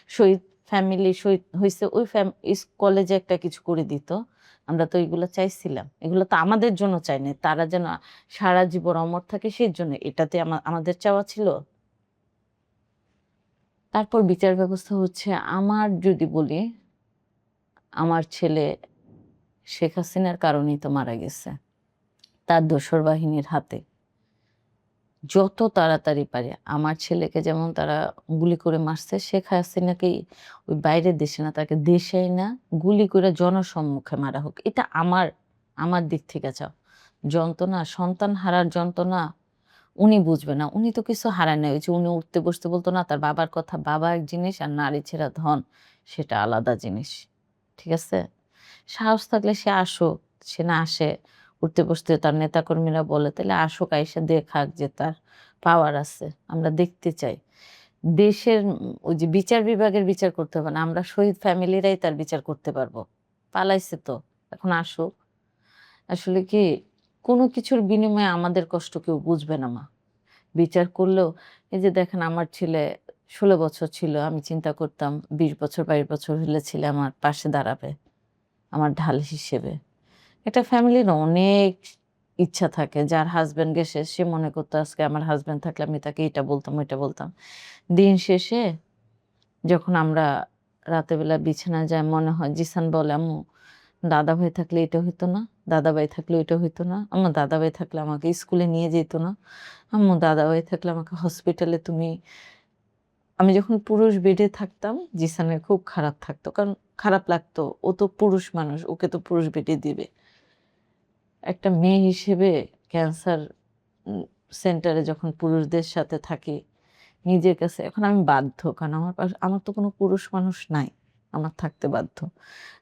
শহীদ ফ্যামিলি শহীদ হইছে ওই কলেজে একটা কিছু করে দিত। আমরা তো এগুলো চাইছিলাম। এগুলো তো আমাদের জন্য চাই নাই। তারা যেন সারা জীবন অমর থাকে সেজন্য। এটাতে আমাদের চাওয়া ছিল। তারপর বিচার ব্যবস্থা হচ্ছে, আমার যদি বলি, আমার ছেলে শেখ হাসিনার কারণেই তো মারা গেছে। তার দোসর বাহিনীর হাতে। যত তাড়াতাড়ি পারে আমার ছেলেকে যেমন তারা গুলি করে মারছে, শেখ হাসিনাকেই ওই বাইরের দেশে না, তাকে দেশেই না গুলি করে জনসম্মুখে মারা হোক। এটা আমার দিক থেকে চাও। যন্ত্রণা, সন্তান হারার যন্ত্রণা উনি বুঝবে না। উনি তো কিছু হারায় নাই। ওই যে উনি উঠতে বসতে বলতো না তার বাবার কথা, বাবা এক জিনিস আর নারী ছেড়া ধন সেটা আলাদা জিনিস। ঠিক আছে? সাহস থাকলে সে আসুক। সে না আসে, উঠতে বসতে তার নেতাকর্মীরা বলে তাহলে আসুক, আইসা দেখাক যে তার পাওয়ার আছে। আমরা দেখতে চাই। দেশের ওই যে বিচার বিভাগের বিচার করতে হবে না। আমরা শহীদ ফ্যামিলিরাই তার বিচার করতে পারবো। পালাইছে তো। এখন আসুক। আসলে কি কোনো কিছুর বিনিময়ে আমাদের কষ্ট কেউ বুঝবে না মা। বিচার করলেও এই যে দেখেন আমার ছেলে ১৬ বছর ছিল। আমি চিন্তা করতাম ২০ বছর ২২ বছর হলে ছেলে আমার পাশে দাঁড়াবে। আমার ঢাল হিসেবে। একটা ফ্যামিলির অনেক ইচ্ছা থাকে। যার হাসব্যান্ড গেছে সে মনে করতো আজকে আমার হাসব্যান্ড থাকলে আমি তাকে এটা বলতাম, ওইটা বলতাম। দিন শেষে যখন আমরা রাতের বেলা বিছানায় যাই মনে হয় জিসান বলে, "আম্মু দাদাভাই থাকলে এটা হইতো না, দাদাভাই থাকলে ওইটা হইতো না। আম্মু দাদাভাই থাকলে আমাকে স্কুলে নিয়ে যেত না। আম্মু দাদাভাই থাকলে আমাকে হসপিটালে তুমি।" আমি যখন পুরুষ বেডে থাকতাম জিসানের খুব খারাপ থাকতো। কারণ খারাপ লাগতো। ও তো পুরুষ মানুষ। ওকে তো পুরুষ বেডে দিবে। একটা মেয়ে হিসেবে ক্যান্সার উম সেন্টারে যখন পুরুষদের সাথে থাকি, নিজের কাছে এখন আমি বাধ্য। কারণ আমার তো কোনো পুরুষ মানুষ নাই। আমার থাকতে বাধ্য।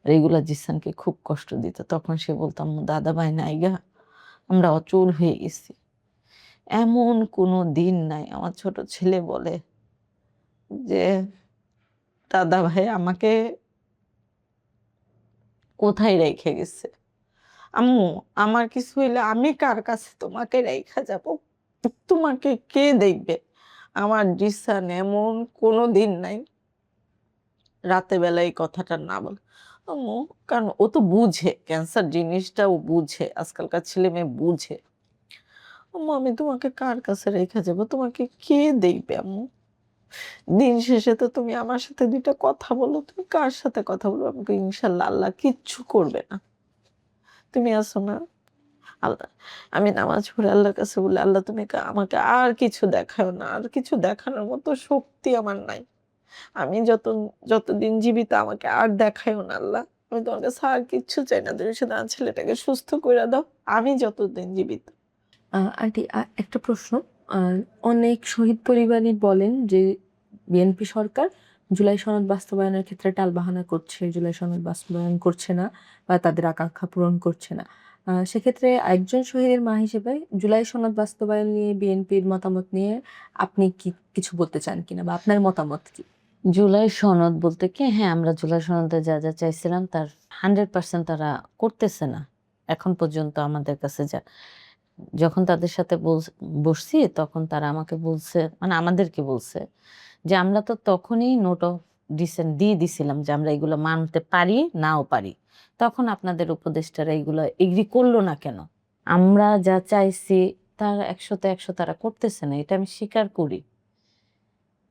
আর এগুলা জিসানকে খুব কষ্ট দিত। তখন সে বলতাম, দাদা ভাই নাই গা, আমরা অচল হয়ে গেছি। এমন কোনো দিন নাই আমার ছোট ছেলে বলে যে দাদা ভাই আমাকে কোথায় রেখে গেছে। আম্মু, আমার কিছু হইলে আমি কার কাছে তোমাকে রেখা যাব? তোমাকে কে দেখবে? আমার জিসান এমন কোনো দিন নাই রাতে বেলা এই কথাটা না বলে। আম্মু, কারণ ও তো বুঝে ক্যান্সার জিনিসটা, ও বুঝে, আজকালকার ছেলে মেয়ে বুঝে। আম্মু, আমি তোমাকে কার কাছে রেখে যাব? তোমাকে কে দেখবে আম্মু? দিন শেষে তো তুমি আমার সাথে দুইটা কথা বলো, তুমি কার সাথে কথা বলবো? আমাকে ইনশাল্লাহ আল্লাহ কিচ্ছু করবে না, তুমি আছো না। আল্লাহ, আমি নামাজ পড়ে আল্লাহর কাছে বলি, আল্লাহ তুমি আমাকে আর কিছু দেখাও না, আর কিছু দেখানোর মতো শক্তি আমার নাই। আমি যতদিন জীবিত আমাকে আর দেখাইও না আল্লাহ। আমি তোমার কাছে আর কিচ্ছু চাই না, তুমি শুধু আমার ছেলেটাকে সুস্থ করে দাও, আমি যতদিন জীবিত। আন্টি, একটা প্রশ্ন। আহ, অনেক শহীদ পরিবারই বলেন যে বিএনপি সরকার জুলাই সনদ বাস্তবায়নের ক্ষেত্রে টালবাহানা করছে, জুলাই সনদ বাস্তবায়ন করছে না বা তাদের আকাঙ্ক্ষা পূরণ করছে না। সেক্ষেত্রে একজন শহীদের মা হিসেবে জুলাই সনদ বাস্তবায়ন নিয়ে বিএনপির মতামত নিয়ে আপনি কি কিছু বলতে চান কিনা, বা আপনার মতামত কি? জুলাই সনদ বলতে কি, হ্যাঁ, আমরা জুলাই সনদে যা যা চাইছিলাম তার 100% তারা করতেছে না এখন পর্যন্ত। আমাদের কাছে যা, যখন তাদের সাথে বসছি তখন তারা আমাকে বলছে, মানে আমাদেরকে বলছে যে আমরা তো তখনই নোট অফ ডিসেন্ট দিয়ে দিছিলাম যে আমরা এগুলো মানতে পারি নাও পারি, তখন আপনাদের উপদেষ্টারা এগুলো এগ্রি করলো না কেন? আমরা যা চাইছি তার 100-100 তারা করতেছে না, এটা আমি স্বীকার করি।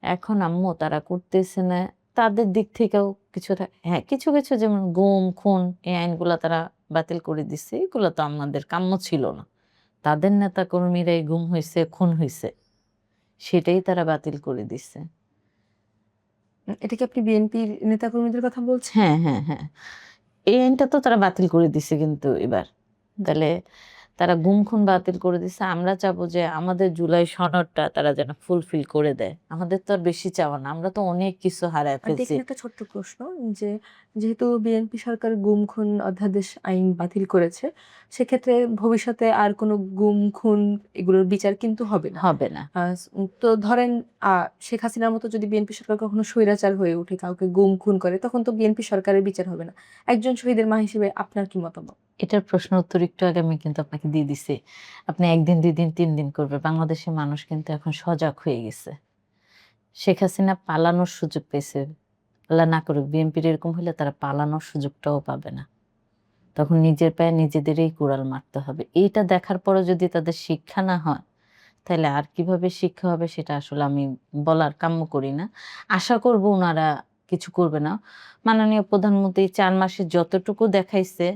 এখন আম্মু তারা করতেছে না, তাদের দিক থেকেও কিছুটা, হ্যাঁ, কিছু কিছু যেমন গুম খুন এই আইনগুলা তারা বাতিল করে দিচ্ছে, এগুলো তো আমাদের কাম্য ছিল না। তাদের নেতা কর্মীরাই গুম হয়েছে, খুন হয়েছে, সেটাই তারা বাতিল করে দিচ্ছে। এটা কি আপনি বিএনপির নেতাকর্মীদের কথা বলছেন? হ্যাঁ, হ্যাঁ, হ্যাঁ, এই আইনটা তো তারা বাতিল করে দিছে কিন্তু এবার। তাহলে তারা গুম খুন বাতিল করে দিছে। আমরা চাবো যে আমাদের জুলাই সনদটা তারা যেন ফুলফিল করে দেয়। আমাদের তো আর বেশি চাওয়া না, আমরা তো অনেক কিছু হারায় আর ফেলছি। এখানে একটা ছোট্ট প্রশ্ন, যে যেহেতু বিএনপি সরকার গুম খুন অধ্যাদেশ আইন বাতিল করেছে, সেক্ষেত্রে ভবিষ্যতে আর কোনো গুম খুন এগুলোর বিচার কিন্তু হবে না। হবে না। তো ধরেন শেখ হাসিনার মতো যদি বিএনপি সরকার কখনো স্বৈরাচার হয়ে উঠে, কাউকে গুম খুন করে, তখন তো বিএনপি সরকারের বিচার হবে না। একজন শহীদের মা হিসেবে আপনার কি মতামত? এটার প্রশ্ন উত্তর একটু আগে আমি কিন্তু আপনাকে দিয়ে দিছি। আপনি 1 দিন 2 দিন 3 দিন করবে, বাংলাদেশের মানুষ কিন্তু এখন সজাগ হয়ে গেছে। শেখ হাসিনা পালানোর সুযোগ পেয়েছে। আল্লাহ না করুক বিএনপির এরকম হলে তারা পালানোর সুযোগটাও পাবে না। তখন নিজের পায়ে নিজেদেরই কুড়াল মারতে হবে। এইটা দেখার পরও যদি তাদের শিক্ষা না হয়, তাহলে আর কিভাবে শিক্ষা হবে সেটা আসলে আমি বলার কাম্য করি না। আশা করব উনারা কিছু করবে না। মাননীয় প্রধানমন্ত্রী 4 মাসে যতটুকু দেখাইছে,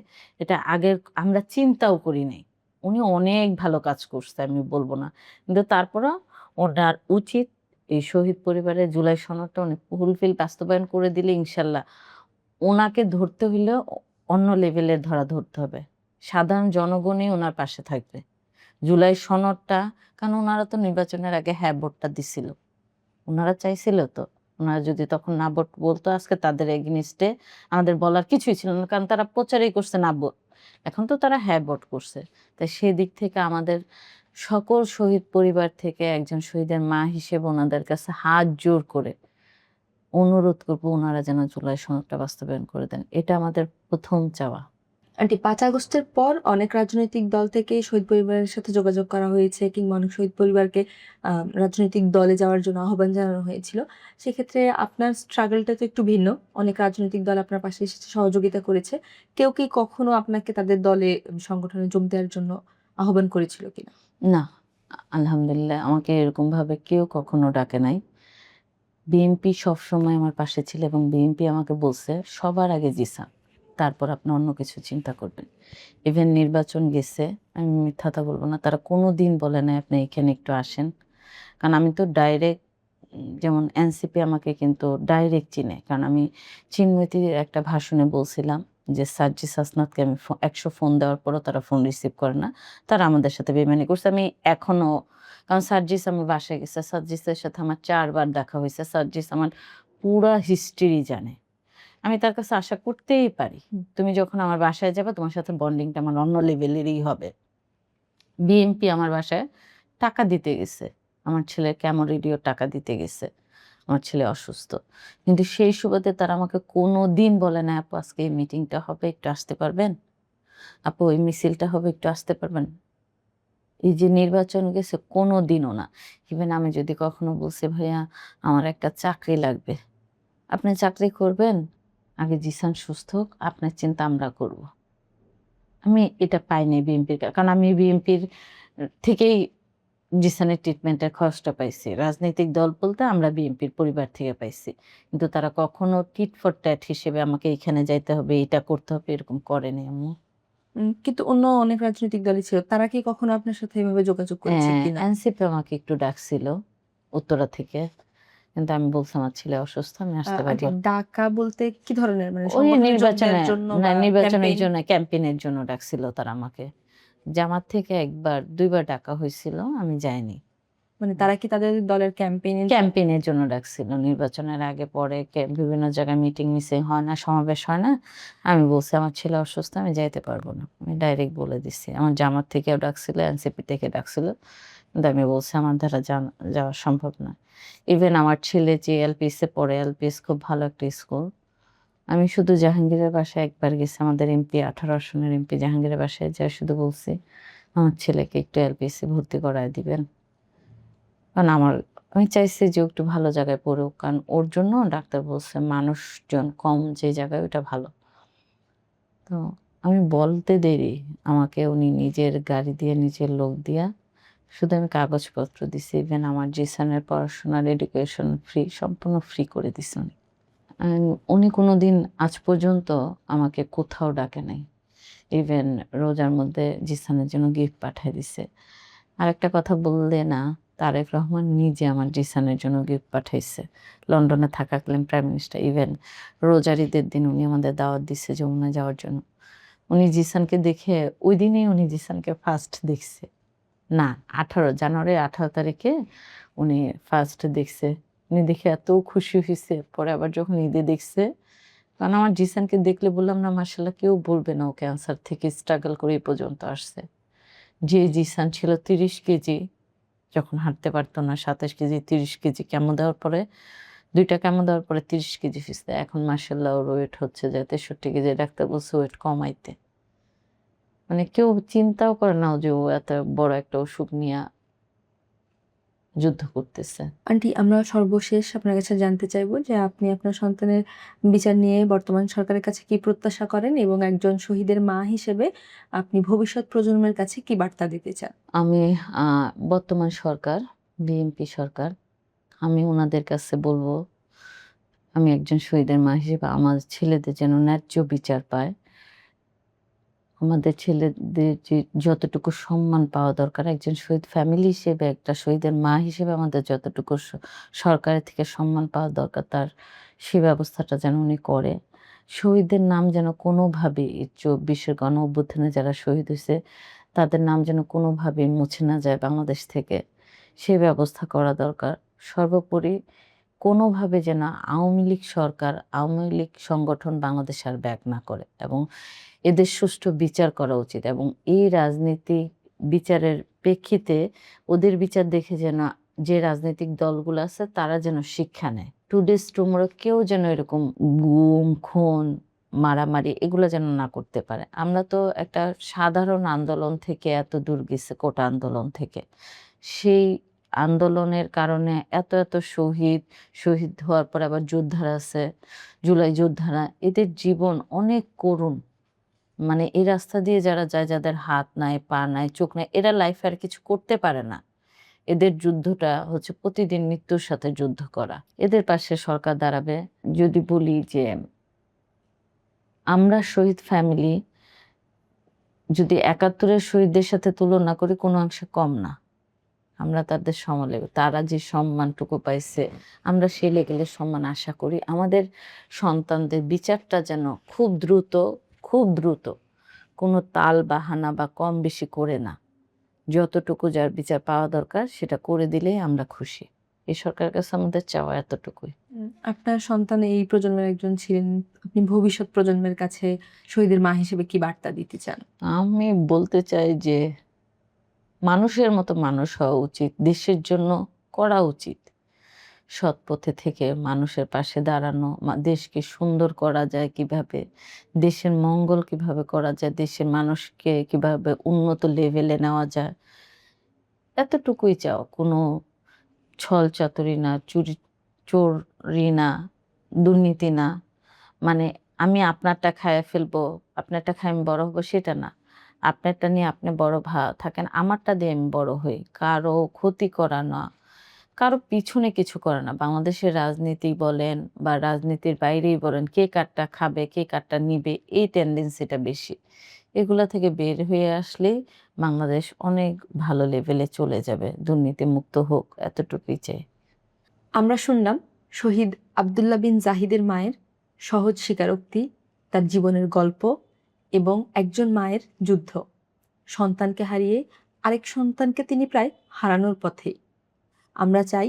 এটা আগের আমরা চিন্তাও করি নাই। উনি অনেক ভালো কাজ করছে, আমি বলব না। কিন্তু তারপরেও ওনার উচিত এই শহীদ পরিবারের জুলাই সনদটা উনি ফুলফিল বাস্তবায়ন করে দিলে ইনশাল্লাহ ওনাকে ধরতে হইলে অন্য লেভেলের ধরতে হবে। সাধারণ জনগণই ওনার পাশে থাকবে। জুলাই সনদটা, কারণ ওনারা তো নির্বাচনের আগে হ্যাঁ ভোটটা দিছিল। ওনারা চাইছিল তো। ওনারা যদি তখন না ভোট বলতো, আজকে তাদের এগেইনস্টে আমাদের বলার কিছুই ছিল না। কারণ তারা প্রচারই করছে না ভোট। এখন তো তারা হ্যাঁ ভোট করছে। তাই সেদিক থেকে আমাদের সকল শহীদ পরিবার থেকে একজন শহীদের মা হিসেবে ওনাদের কাছে হাত জোর করে অনুরোধ করব, ওনারা যেন জুলাই সনদটা বাস্তবায়ন করে দেন। এটা আমাদের প্রথম চাওয়া। আন্টি, 5 আগস্টের পর অনেক রাজনৈতিক দল থেকে শহীদ পরিবারের সাথে যোগাযোগ করা হয়েছে, কিংবা অনেক শহীদ পরিবারকে রাজনৈতিক দলে যাওয়ার জন্য আহ্বান জানানো হয়েছিল। সেক্ষেত্রে আপনার স্ট্রাগলটা তো একটু ভিন্ন। অনেক রাজনৈতিক দল আপনার পাশে এসেছে, সহযোগিতা করেছে। কেউ কি কখনো আপনাকে তাদের দলে সংগঠনে যোগ দেওয়ার জন্য আহ্বান করেছিল কিনা? না, আলহামদুলিল্লাহ আমাকে এরকমভাবে কেউ কখনো ডাকে নাই। বিএনপি সবসময় আমার পাশে ছিল এবং বিএনপি আমাকে বলছে সবার আগে জিসান, তারপর আপনি অন্য কিছু চিন্তা করবেন। ইভেন নির্বাচন গেছে, আমি মিথ্যাটা বলবো না, তারা কোনোদিন বলে নাই আপনি এখানে একটু আসেন। কারণ আমি তো ডাইরেক্ট, যেমন এনসিপি আমাকে কিন্তু ডাইরেক্ট চিনে, কারণ আমি চিন্ময়ীর একটা ভাষণে বলছিলাম যে সার্জিস হাসনাতকে আমি 100 ফোন দেওয়ার পরও তারা ফোন রিসিভ করে না, তারা আমাদের সাথে বেইমানি করছে। আমি এখনো, কারণ সার্জিস আমার বাসায় গেছে, সার্জিসের সাথে আমার 4 বার দেখা হয়েছে, সার্জিস আমার পুরা হিস্ট্রি জানে। আমি তার কাছে আশা করতেই পারি হুম। তুমি যখন আমার বাসায় যাবে তোমার সাথে বন্ডিংটা আমার অন্য লেভেলেরই হবে। বিএমপি আমার বাসায় টাকা দিতে গেছে, আমার ছেলের ক্যামো রেডিও টাকা দিতে গেছে, আমার ছেলে অসুস্থ, কিন্তু সেই সুবাদে তারা আমাকে কোনো দিন বলে না আপু আজকে এই মিটিংটা হবে একটু আসতে পারবেন, আপু ওই মিছিলটা হবে একটু আসতে পারবেন। এই যে নির্বাচন গেছে কোনো দিনও না। ইভেন আমি যদি কখনো বলছি ভাইয়া আমার একটা চাকরি লাগবে, আপনি চাকরি করবেন, আগে জিসান সুস্থ হোক, আপনার চিন্তা আমরা করব। আমি এটা পাইনি বিএনপির কারণ আমি বিএনপির থেকেই জিসানের ট্রিটমেন্টের খরচটা পাইছি। রাজনৈতিক দল বলতে আমরা বিএনপির পরিবার থেকে পাইছি। কিন্তু তারা কখনো টিট ফর ট্যাট হিসেবে আমাকে এইখানে যাইতে হবে, এটা করতে হবে এরকম করেনি আম্মু। কিন্তু অন্য অনেক রাজনৈতিক দলই ছিল। তারা কি কখনো আপনার সাথে এভাবে যোগাযোগ করেছে কিনা? এনসিপি আমাকে একটু ডাকছিল উত্তরা থেকে। কিন্তু আমি বলছি আমার ছেলে অসুস্থ, আমি আসতে পারব আন্টি না। ডাকা বলতে কি ধরনের? মানে ওই সংগঠনে যোগ নির্বাচনে দেওয়ার জন্য না বা নির্বাচনের ক্যাম্পেইন? জন্য ক্যাম্পেইনের জন্য ডাকছিল তারা আমাকে। জামাত থেকে ১ বার ২ বার ডাকা হয়েছিল, আমি যাইনি। মানে তারা কি তাদের দলের ক্যাম্পেইন এর ক্যাম্পেইনের জন্য ডাকছিল। নির্বাচনের আগে পরে বিভিন্ন জায়গায় মিটিং মিছিল হয় না, সমাবেশ হয় না। আমি বলছি আমার ছেলে অসুস্থ, আমি যাইতে পারব না। আমি ডাইরেক্ট বলে দিছি। আমার জামাত থেকেও ডাকছিল, এনসিপি থেকে ডাকছিল। কিন্তু আমি বলছি আমার দ্বারা যাওয়া সম্ভব না। ইভেন আমার ছেলে যে এলপিএসে পড়ে, এলপিএস খুব ভালো একটা স্কুল। আমি শুধু জাহাঙ্গীরের বাসায় একবার গেছি, আমাদের এমপি ১৮ আসনের এমপি জাহাঙ্গীরের বাসায় যেয়ে শুধু বলছি, আমার ছেলেকে একটু এলপিএসে ভর্তি করায় দিবেন। কারণ আমি চাইছি যে ও একটু ভালো জায়গায় পড়ুক। কারণ ওর জন্য ডাক্তার বলছে মানুষজন কম যে জায়গায় ওইটা ভালো। তো আমি বলতে দেরি, আমাকে উনি নিজের গাড়ি দিয়ে নিজের লোক দিয়া শুধু আমি কাগজপত্র দিছি। ইভেন আমার জিসানের পড়াশোনার এডুকেশন ফ্রি, সম্পূর্ণ ফ্রি করে দিছে উনি। উনি কোনোদিন আজ পর্যন্ত আমাকে কোথাও ডাকে নাই। ইভেন রোজার মধ্যে জিসানের জন্য গিফট পাঠায় দিছে। আরেকটা কথা বললে না, তারেক রহমান নিজে আমার জিসানের জন্য গিফট পাঠাইছে। লন্ডনে থাকাকালীন প্রাইম মিনিস্টার। ইভেন রোজার ঈদের দিন উনি আমাদের দাওয়াত দিছে যমুনায় যাওয়ার জন্য। উনি জিসানকে দেখে ওইদিনেই উনি জিসানকে ফার্স্ট দেখছে। না, জানুয়ারির ১৮ তারিখে উনি ফার্স্ট দেখছে। উনি দেখে এত খুশি হইছে। পরে আবার যখন ঈদে দেখছে, কারণ আমার জিসানকে দেখলে বললাম না মাশাআল্লাহ কেউ বলবে না ও ক্যান্সার থেকে স্ট্রাগল করে এই পর্যন্ত আসছে। যে জিসান ছিল ৩০ কেজি, যখন হাঁটতে পারত না, ২৭ কেজি ৩০ কেজি কেমো দেওয়ার পরে ২ টা কেমো দেওয়ার পরে ৩০ কেজি হইছে। এখন মাশাআল্লাহ ওর ওয়েট হচ্ছে যে ৬৩ কেজি। ডাক্তার বলছে ওয়েট কমাইতে। মানে কেউ চিন্তাও করে না যে ও এত বড় একটা অসুখ নিয়া যুদ্ধ করতেছে। আন্টি আমরা সর্বশেষ আপনার কাছে জানতে চাইবো যে আপনি আপনার সন্তানের বিচার নিয়ে বর্তমান সরকারের কাছে কি প্রত্যাশা করেন এবং একজন শহীদের মা হিসেবে আপনি ভবিষ্যৎ প্রজন্মের কাছে কি বার্তা দিতে চান? আমি বর্তমান সরকার, বিএনপি সরকার, আমি উনাদের কাছে বলব, আমি একজন শহীদের মা হিসেবে আমার ছেলেদের যেন ন্যায্য বিচার পায়। আমাদের ছেলেদের যে যতটুকু সম্মান পাওয়া দরকার, একজন শহীদ ফ্যামিলি হিসেবে, একটা শহীদের মা হিসেবে আমাদের যতটুকু সরকারের থেকে সম্মান পাওয়া দরকার তার সে ব্যবস্থাটা যেন উনি করে। শহীদদের নাম যেন কোনোভাবেই ২৪-এর গণ-অভ্যুত্থানে যারা শহীদ হইছে তাদের নাম যেন কোনোভাবেই মুছে না যায় বাংলাদেশ থেকে। সে ব্যবস্থা করা দরকার। সর্বোপরি কোনোভাবে যেন আওয়ামী লীগ সরকার, আওয়ামী লীগ সংগঠন বাংলাদেশে আর ব্যাক না করে এবং এদের সুষ্ঠু বিচার করা উচিত এবং এই রাজনীতিক বিচারের প্রেক্ষিতে ওদের বিচার দেখে যেন যে রাজনৈতিক দলগুলো আছে তারা যেন শিক্ষা নেয়। টুডেজ টুমরো কেউ যেন এরকম গুম, খুন, মারামারি এগুলো যেন না করতে পারে। আমরা তো একটা সাধারণ আন্দোলন থেকে এত দূর গেছি, কোটা আন্দোলন থেকে। সেই আন্দোলনের কারণে এত শহীদ হওয়ার পরে আবার যোদ্ধারা আছে, জুলাই যোদ্ধারা, এদের জীবন অনেক করুণ। মানে এই রাস্তা দিয়ে যারা যায় যাদের হাত নাই, পা নাই, চোখ নাই, এরা লাইফে আর কিছু করতে পারে না। এদের যুদ্ধটা হচ্ছে প্রতিদিন মৃত্যুর সাথে যুদ্ধ করা। এদের পাশে সরকার দাঁড়াবে। যদি বলি যে আমরা শহীদ ফ্যামিলি যদি ৭১-এর শহীদদের সাথে তুলনা করি কোনো অংশে কম না। আমরা তাদের সমলেবে। তারা যে সম্মানটুকু পাইছে আমরা সেই লেভেলের সম্মান আশা করি। আমাদের সন্তানদের বিচারটা যেন খুব দ্রুত কোনো তাল বাহানা বা কম বেশি করে না। যতটুকু যার বিচার পাওয়া দরকার সেটা করে দিলেই আমরা খুশি। এই সরকারের কাছে আমাদের চাওয়া এতটুকুই। আপনার সন্তান এই প্রজন্মের একজন ছিলেন, আপনি ভবিষ্যৎ প্রজন্মের কাছে শহীদের মা হিসেবে কি বার্তা দিতে চান? আমি বলতে চাই যে মানুষের মতো মানুষ হওয়া উচিত, দেশের জন্য করা উচিত, সৎ পথে থেকে মানুষের পাশে দাঁড়ানো, দেশকে সুন্দর করা যায় কিভাবে, দেশের মঙ্গল কিভাবে করা যায়, দেশের মানুষকে কিভাবে উন্নত লেভেলে নেওয়া যায়, এতটুকুই চাও। কোনো ছল চাতুরি না, চোরি না, দুর্নীতি না। মানে আমি আপনারটা খাইয়া ফেলবো, আপনারটা খাই আমি বড় হবো সেটা না। আপনারটা নিয়ে আপনি বড় থাকেন, আমারটা দিয়ে আমি বড় হই। কারো ক্ষতি করা না, কারো পিছনে কিছু করে না। বাংলাদেশের রাজনীতি বলেন বা রাজনীতির বাইরেই বলেন, কে কারটা খাবে, কে কারটা নিবে, এই টেনডেন্সিটা বেশি। এগুলা থেকে বের হয়ে আসলেই বাংলাদেশ অনেক ভালো লেভেলে চলে যাবে। দুর্নীতিমুক্ত হোক, এতটুকুই চাই। আমরা শুনলাম শহীদ আব্দুল্লাহ বিন জাহিদের মায়ের সহজ স্বীকারোক্তি, তার জীবনের গল্প এবং একজন মায়ের যুদ্ধ। সন্তানকে হারিয়ে আরেক সন্তানকে তিনি প্রায় হারানোর পথেই। আমরা চাই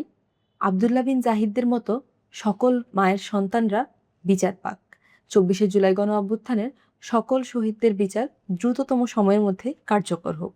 আব্দুল্লাহ বিন জাহিদদের মতো সকল মায়ের সন্তানরা বিচার পাক। 24শে জুলাই গণ অভ্যুত্থানের সকল শহীদদের বিচার দ্রুততম সময়ের মধ্যে কার্যকর হোক।